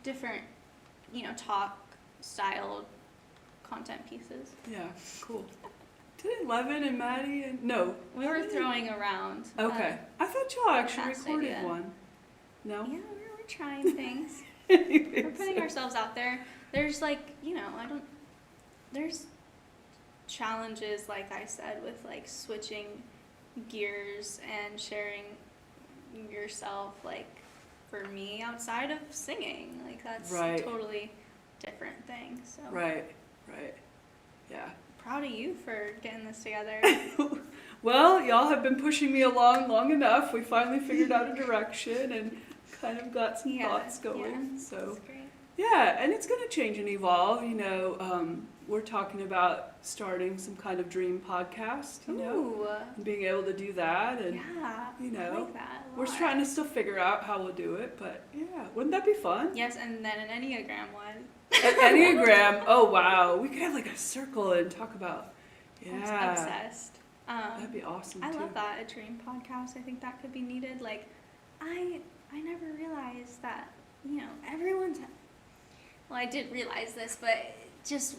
different, talk style content pieces. Yeah, cool. Did Levin and Maddie and no? We were throwing around. Okay, I thought y'all actually past recorded idea. one. No. Yeah, we're trying things. Anyways, We're putting ourselves out there. There's like, there's challenges, like I said, with like switching gears and sharing yourself, like for me outside of singing, like that's Right. a totally different thing. So Right. Yeah. proud of you for getting this together. Well, y'all have been pushing me along long enough. We finally figured out a direction and kind of got some thoughts going. Yeah, So that's great. yeah, and it's going to change and evolve. We're talking about starting some kind of dream podcast. Ooh, And being able to do that, and yeah, I like that a we're lot. trying to still figure out how we'll do it. But yeah, wouldn't that be fun? Yes, and then an Enneagram one. An Enneagram. Oh wow, we could have like a circle and talk about. I'm Yeah, obsessed. that'd be awesome I too. love that, a dream podcast. I think that could be needed. Like, I never realized that, everyone's, well, I did realize this, but just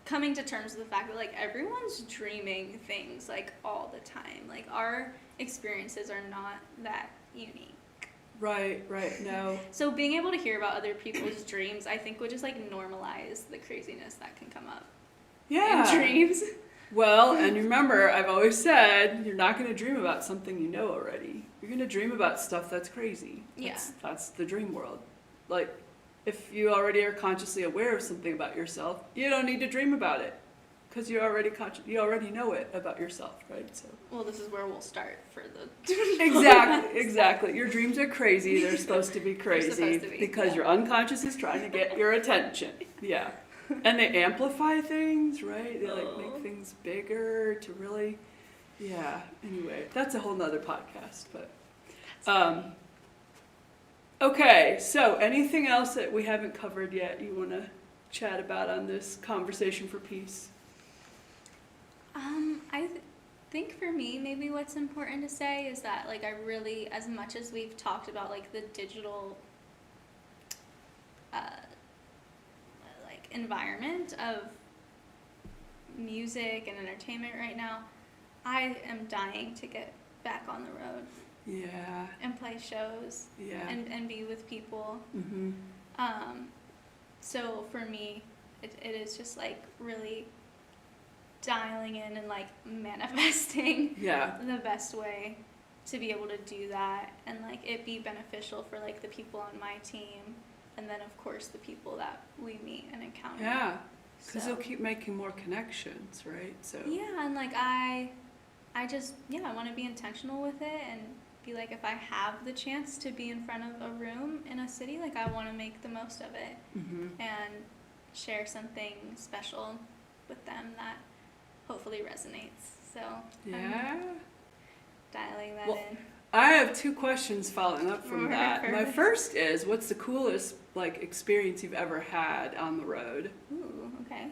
coming to terms with the fact that, like, everyone's dreaming things, like, all the time. Like, our experiences are not that unique. Right, no. So being able to hear about other people's dreams, I think would just, like, normalize the craziness that can come up Yeah. in dreams. Well, and remember, I've always said, you're not going to dream about something you know already. You're going to dream about stuff that's crazy. That's the dream world. Like, if you already are consciously aware of something about yourself, you don't need to dream about it. Because you already know it about yourself, right? So. Well, this is where we'll start for the... Exactly. Your dreams are crazy. They're supposed to be crazy supposed to be, because yeah. your unconscious is trying to get your attention. Yeah. And they amplify things, right? They like make things bigger to really, yeah. Anyway, that's a whole nother podcast, but, okay. So anything else that we haven't covered yet you want to chat about on this Conversation for Peace? I think for me, maybe what's important to say is that, like, I really, as much as we've talked about, like, the digital, environment of music and entertainment right now, I am dying to get back on the road. Yeah. And play shows. Yeah. And be with people. Mm-hmm. So for me, it is just like really dialing in and like manifesting the best way to be able to do that, and like it be beneficial for like the people on my team, and then of course the people that we meet and encounter. Yeah, because So- they'll keep making more connections, right? So Yeah, and like I just I want to be intentional with it, and be like, if I have the chance to be in front of a room in a city, like I want to make the most of it and share something special with them that hopefully resonates. So I'm dialing that in. I have 2 questions following up from that. My first is, what's the coolest like experience you've ever had on the road? Ooh, okay.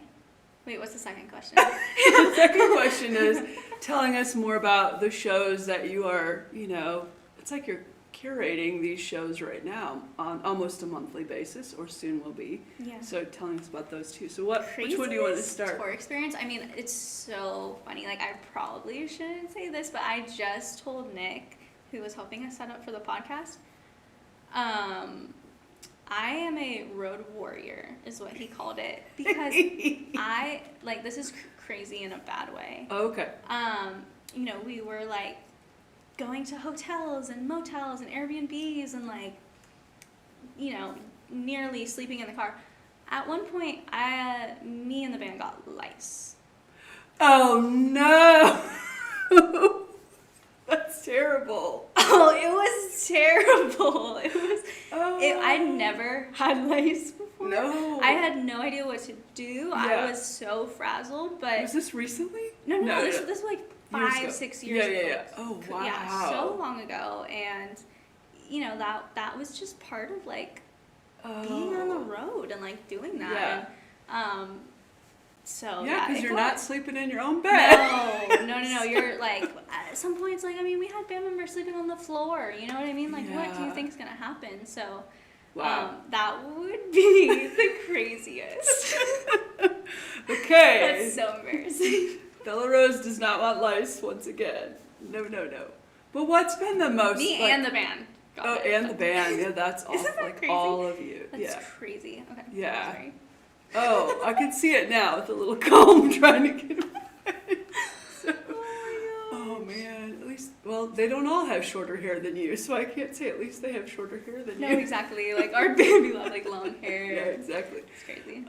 Wait, what's the second question? The second question is telling us more about the shows that you are, it's like you're curating these shows right now on almost a monthly basis, or soon will be. Yeah. So telling us about those 2. So which one do you want to start? Tour experience? I mean, it's so funny. Like, I probably shouldn't say this, but I just told Nick, who was helping us set up for the podcast, I am a road warrior, is what he called it, because this is crazy in a bad way. Okay. We were like going to hotels and motels and Airbnbs and like, nearly sleeping in the car. At one point, me and the band got lice. Oh no! That's terrible. Oh, it was terrible. I'd never had lice before. No. I had no idea what to do. Yeah. I was so frazzled, but... Was this recently? No. This was like 5-6 years ago. Yeah. Oh, wow. Yeah, so long ago. And, that was just part of, like, being on the road and, like, doing that. Yeah. And, so, yeah, because you're not sleeping in your own bed. No. You're like, at some points, like, I mean, we had band members sleeping on the floor. You know what I mean? Like, what do you think is going to happen? So, that would be the craziest. Okay. That's so embarrassing. Bella Rose does not want lice once again. No. But what's been the most... Me and the band. The band. Yeah, that's all. Isn't that like crazy? all of you. That's crazy. Okay. Yeah. Sorry. Oh, I can see it now with a little comb trying to get away. So, oh man, at least, they don't all have shorter hair than you, so I can't say at least they have shorter hair than you. No, exactly. Like our baby have like long hair. Yeah, exactly. It's crazy.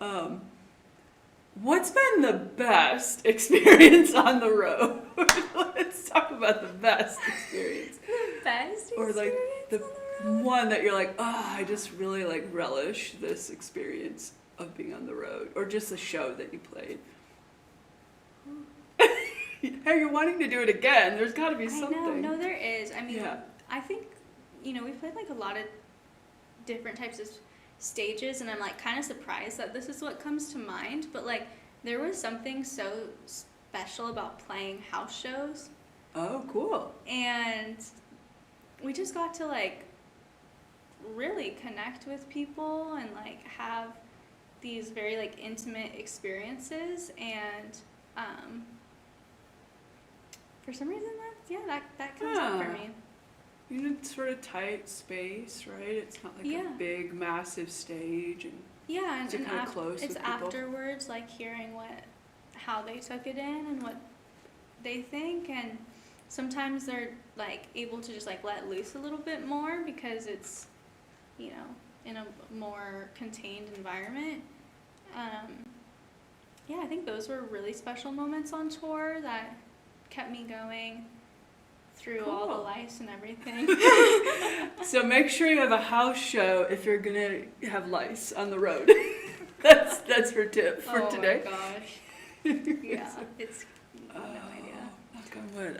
What's been the best experience on the road? Let's talk about the best experience. The best experience or like the on the road? One that you're like, I just really like relish this experience of being on the road, or just a show that you played. Hey, you're wanting to do it again. There's got to be something. I know. No, there is. I mean, I think, we've played like a lot of different types of stages, and I'm like kind of surprised that this is what comes to mind, but like there was something so special about playing house shows. Oh, cool. And we just got to like really connect with people and like have these very like intimate experiences, and for some reason that comes up for me. You know, it's sort of tight space, right? It's not like a big, massive stage, and and kind of close. It's with people. Afterwards, like hearing how they took it in and what they think, and sometimes they're like able to just like let loose a little bit more because it's, in a more contained environment. I think those were really special moments on tour that kept me going through all the lice and everything. So make sure you have a house show if you're gonna have lice on the road. That's her tip for today. Oh my gosh. Yeah, it's no idea. Knock on wood.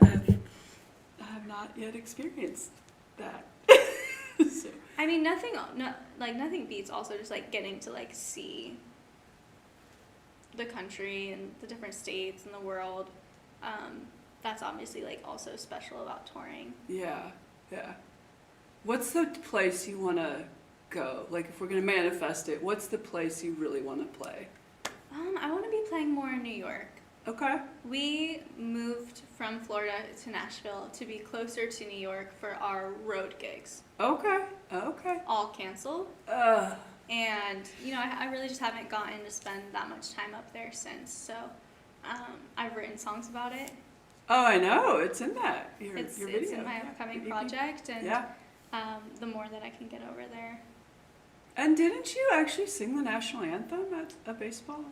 I have not yet experienced that. So. I mean, nothing beats also just like getting to like see the country and the different states and the world. That's obviously like also special about touring. Yeah. What's the place you want to go? Like if we're going to manifest it, what's the place you really want to play? I want to be playing more in New York. Okay. We moved from Florida to Nashville to be closer to New York for our road gigs. Okay. All canceled. And, I really just haven't gotten to spend that much time up there since. So I've written songs about it. Oh, I know. It's in that. It's your video. in my upcoming project. And the more that I can get over there. And didn't you actually sing the national anthem at a baseball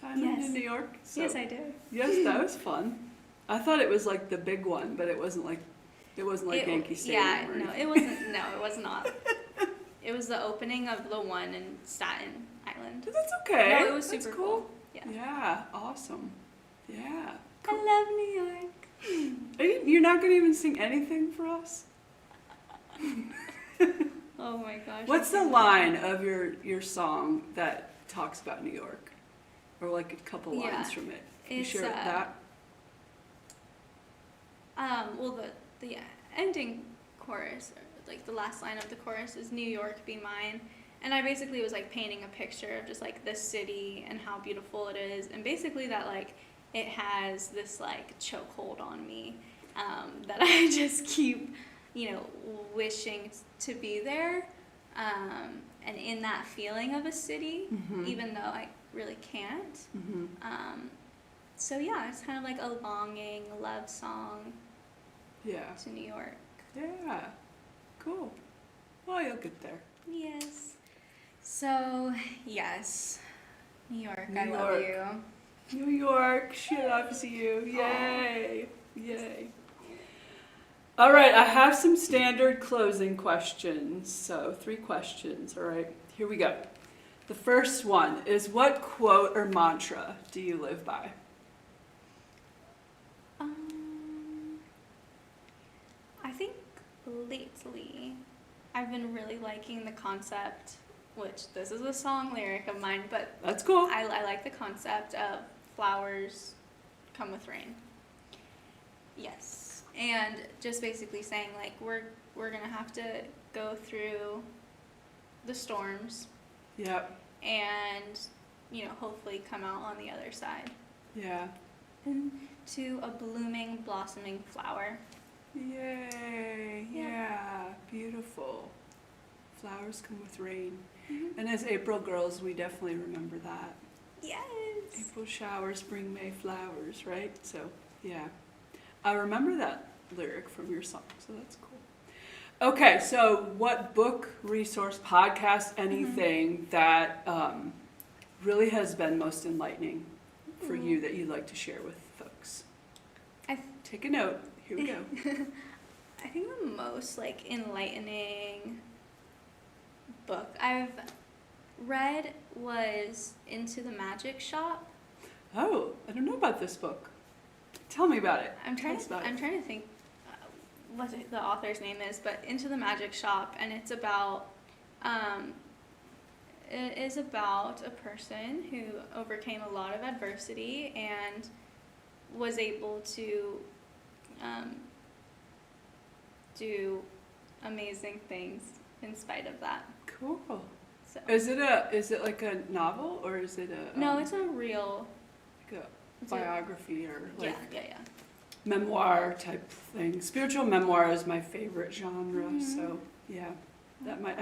time in New York? So, yes, I did. Yes, that was fun. I thought it was like the big one, but it wasn't like It wasn't like Yankee Stadium. Yeah, or no, anything. it wasn't. No, it was not. It was the opening of the one in Staten Island. But that's okay. No, it was That's super cool. cool. Yeah. Yeah, awesome. Yeah. I love New York. You're not going to even sing anything for us? Oh my gosh. What's the line of your song that talks about New York? Or like a couple lines Yeah, from it? You it's, share that? Well, the ending chorus, or like the last line of the chorus is New York be mine. And I basically was like painting a picture of just like this city and how beautiful it is. And basically that like it has this like chokehold on me that I just keep, wishing to be there. And in that feeling of a city, even though I really can't. So yeah, it's kind of like a longing, a love song to New York. Yeah. Cool. Well, you'll get there. Yes. So, yes. New York, New I love York. you. New York, she loves you. Yay. Yay. All right, I have some standard closing questions. So 3 questions. All right, here we go. The first one is, what quote or mantra do you live by? I think lately I've been really liking the concept, which this is a song lyric of mine, but That's cool. I like the concept of flowers come with rain. Yes. And just basically saying like we're gonna have to go through the storms Yep. and hopefully come out on the other side Yeah. into a blooming, blossoming flower. Yay. Yeah. Yeah. Beautiful. Flowers come with rain. And as April girls, we definitely remember that. Yes. April showers bring May flowers, right? So, yeah. I remember that lyric from your song, so that's cool. Okay, so what book, resource, podcast, anything that really has been most enlightening for you that you'd like to share with folks? Take a note. Here we go. I think the most enlightening book I've read was Into the Magic Shop. Oh, I don't know about this book. Tell me about it. I'm trying to think what the author's name is, but Into the Magic Shop, and it's about it is about a person who overcame a lot of adversity and was able to do amazing things in spite of that. Cool. So Is it like a novel, or is it a no, it's a real like a biography or like yeah. memoir type thing? Spiritual memoir is my favorite genre, so yeah, that might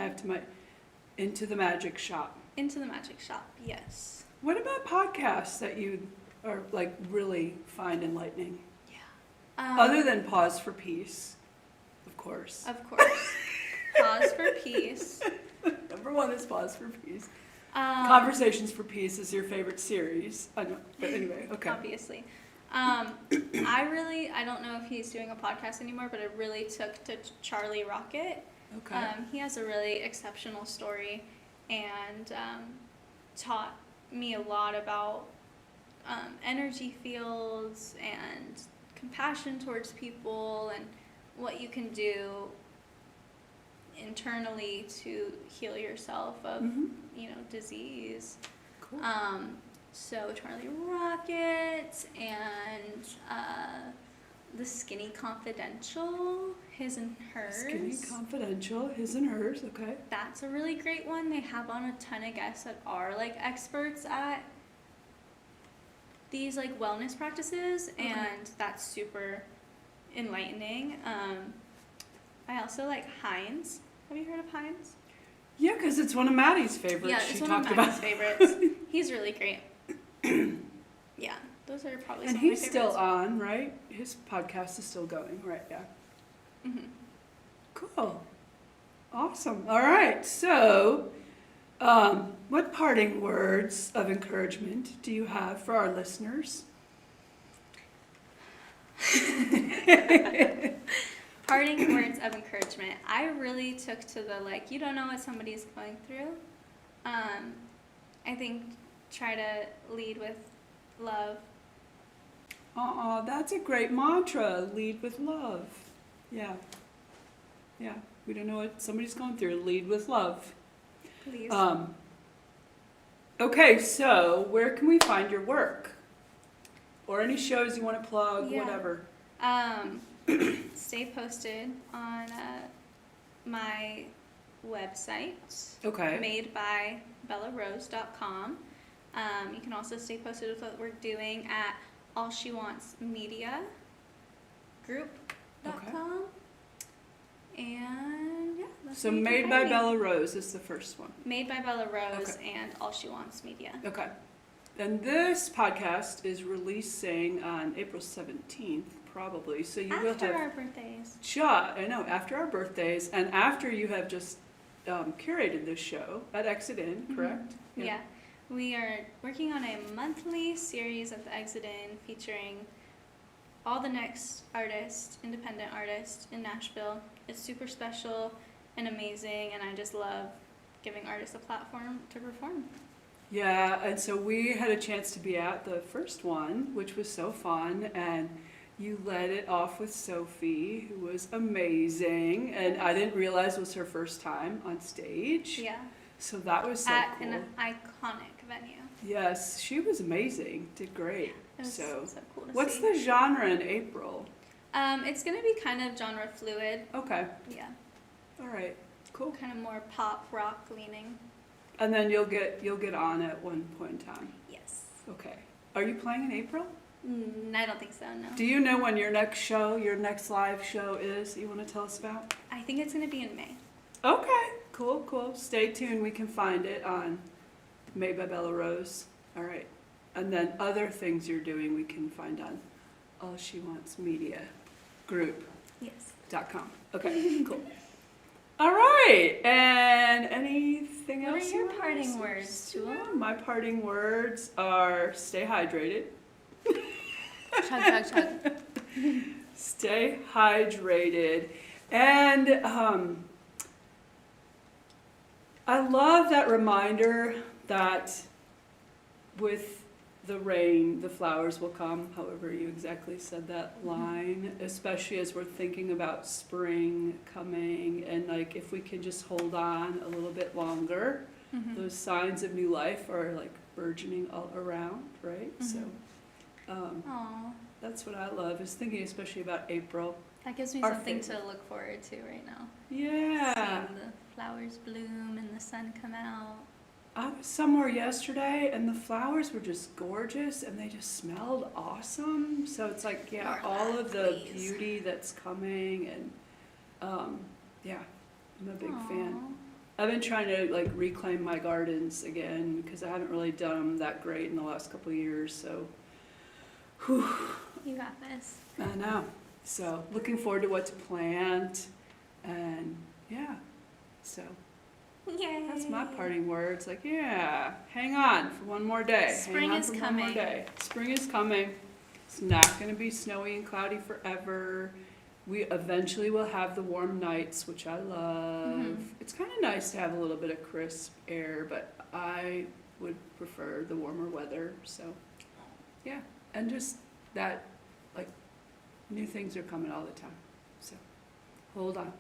Into the Magic Shop. Into the Magic Shop, yes. What about podcasts that you are really find enlightening? Yeah. Other than Pause for Peace, of course. Of course. Pause for Peace. Number 1 is Pause for Peace. Conversations for Peace is your favorite series. I know, but anyway, okay. Obviously. I don't know if he's doing a podcast anymore, but I really took to Charlie Rocket. Okay. He has a really exceptional story and taught me a lot about energy fields and compassion towards people and what you can do internally to heal yourself of disease. Cool. So Charlie Rocket and The Skinny Confidential, His and Hers. Skinny Confidential, His and Hers, okay. That's a really great one. They have on a ton of guests that are experts at these wellness practices, and that's super enlightening. I also like Heinz. Have you heard of Heinz? Yeah, because it's one of Maddie's favorites. Yeah, it's one of Maddie's favorites. He's really great. Yeah, those are probably And some of my he's still favorites. on, right? His podcast is still going, right? Yeah. Mm-hmm. Cool. Awesome. All right. So, what parting words of encouragement do you have for our listeners? parting words of encouragement. I really took to the, like, you don't know what somebody's going through. I think try to lead with love. That's a great mantra. Lead with love. Yeah. Yeah. We don't know what somebody's going through. Lead with love. Please. Okay, so where can we find your work? Or any shows you want to plug, Yeah. whatever. Stay posted on my website, Okay. madebyBellaRose.com. You can also stay posted with what we're doing at allshewants.mediagroup.com. And yeah, that's So where you can Made find by me. Bella Rose is the first one. Made by Bella Rose Okay. and All She Wants Media. Okay. And this podcast is releasing on April 17th, probably. So you will After have... our birthdays. I know, after our birthdays, and after you have just curated this show at Exit In, correct? Yeah. We are working on a monthly series at the Exit In featuring all the next artists, independent artists in Nashville. It's super special and amazing, and I just love giving artists a platform to perform. Yeah, and so we had a chance to be at the first one, which was so fun, and you led it off with Sophie, who was amazing, and I didn't realize it was her first time on stage. Yeah. So that was so At cool. an iconic venue. Yes, she was amazing. Did great. It was So, so cool to what's see. the genre in April? It's gonna be kind of genre fluid. Okay. Yeah. All right. Cool. Kind of more pop rock leaning. And then you'll get on at one point in time. Yes. Okay. Are you playing in April? I don't think so, no. Do you know when your next live show is that you want to tell us about? I think it's gonna be in May. Okay. Cool. Stay tuned. We can find it on Made by Bella Rose. All right. And then other things you're doing we can find on All She Wants Media Group.com. Yes. Okay, cool. All right. And anything What are else? your want to parting say? words, Tua? Yeah, my parting words are stay hydrated. Chug. Stay hydrated. And I love that reminder that with the rain, the flowers will come, however you exactly said that line, especially as we're thinking about spring coming, and like if we can just hold on a little bit longer, those signs of new life are like burgeoning all around, right? So Aw. that's what I love, is thinking especially about April. That gives me Our something favorite. to look forward to right now. Yeah. Seeing the flowers bloom and the sun come out. I was somewhere yesterday and the flowers were just gorgeous and they just smelled awesome. So it's like, yeah, More of all that, of the please. beauty that's coming, and yeah, I'm a big fan. Aw. I've been trying to like reclaim my gardens again because I haven't really done them that great in the last couple of years. So, whew, You got this. I know. So looking forward to what to plant, and yeah, so. Yay. That's my parting words. Like, yeah, hang on for one more day. Spring hang on is for coming. One more day. Spring is coming. It's not going to be snowy and cloudy forever. We eventually will have the warm nights, which I love. It's kind of nice to have a little bit of crisp air, but I would prefer the warmer weather. So, yeah, and just that, like, new things are coming all the time. So, hold on.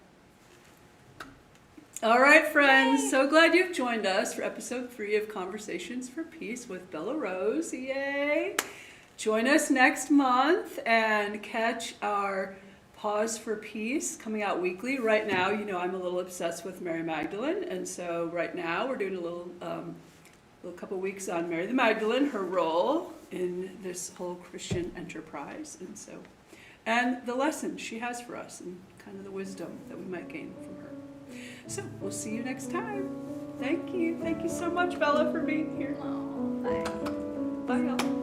All right, friends. Yay. So glad you've joined us for episode 3 of Conversations for Peace with Bella Rose. Yay! Join us next month and catch our Pause for Peace coming out weekly. Right now, you know, I'm a little obsessed with Mary Magdalene, and so right now we're doing a little couple weeks on Mary the Magdalene, her role in this whole Christian enterprise, and the lessons she has for us, and kind of the wisdom that we might gain from her. So we'll see you next time. Thank you so much, Bella, for being here. Oh, bye. Bye, y'all.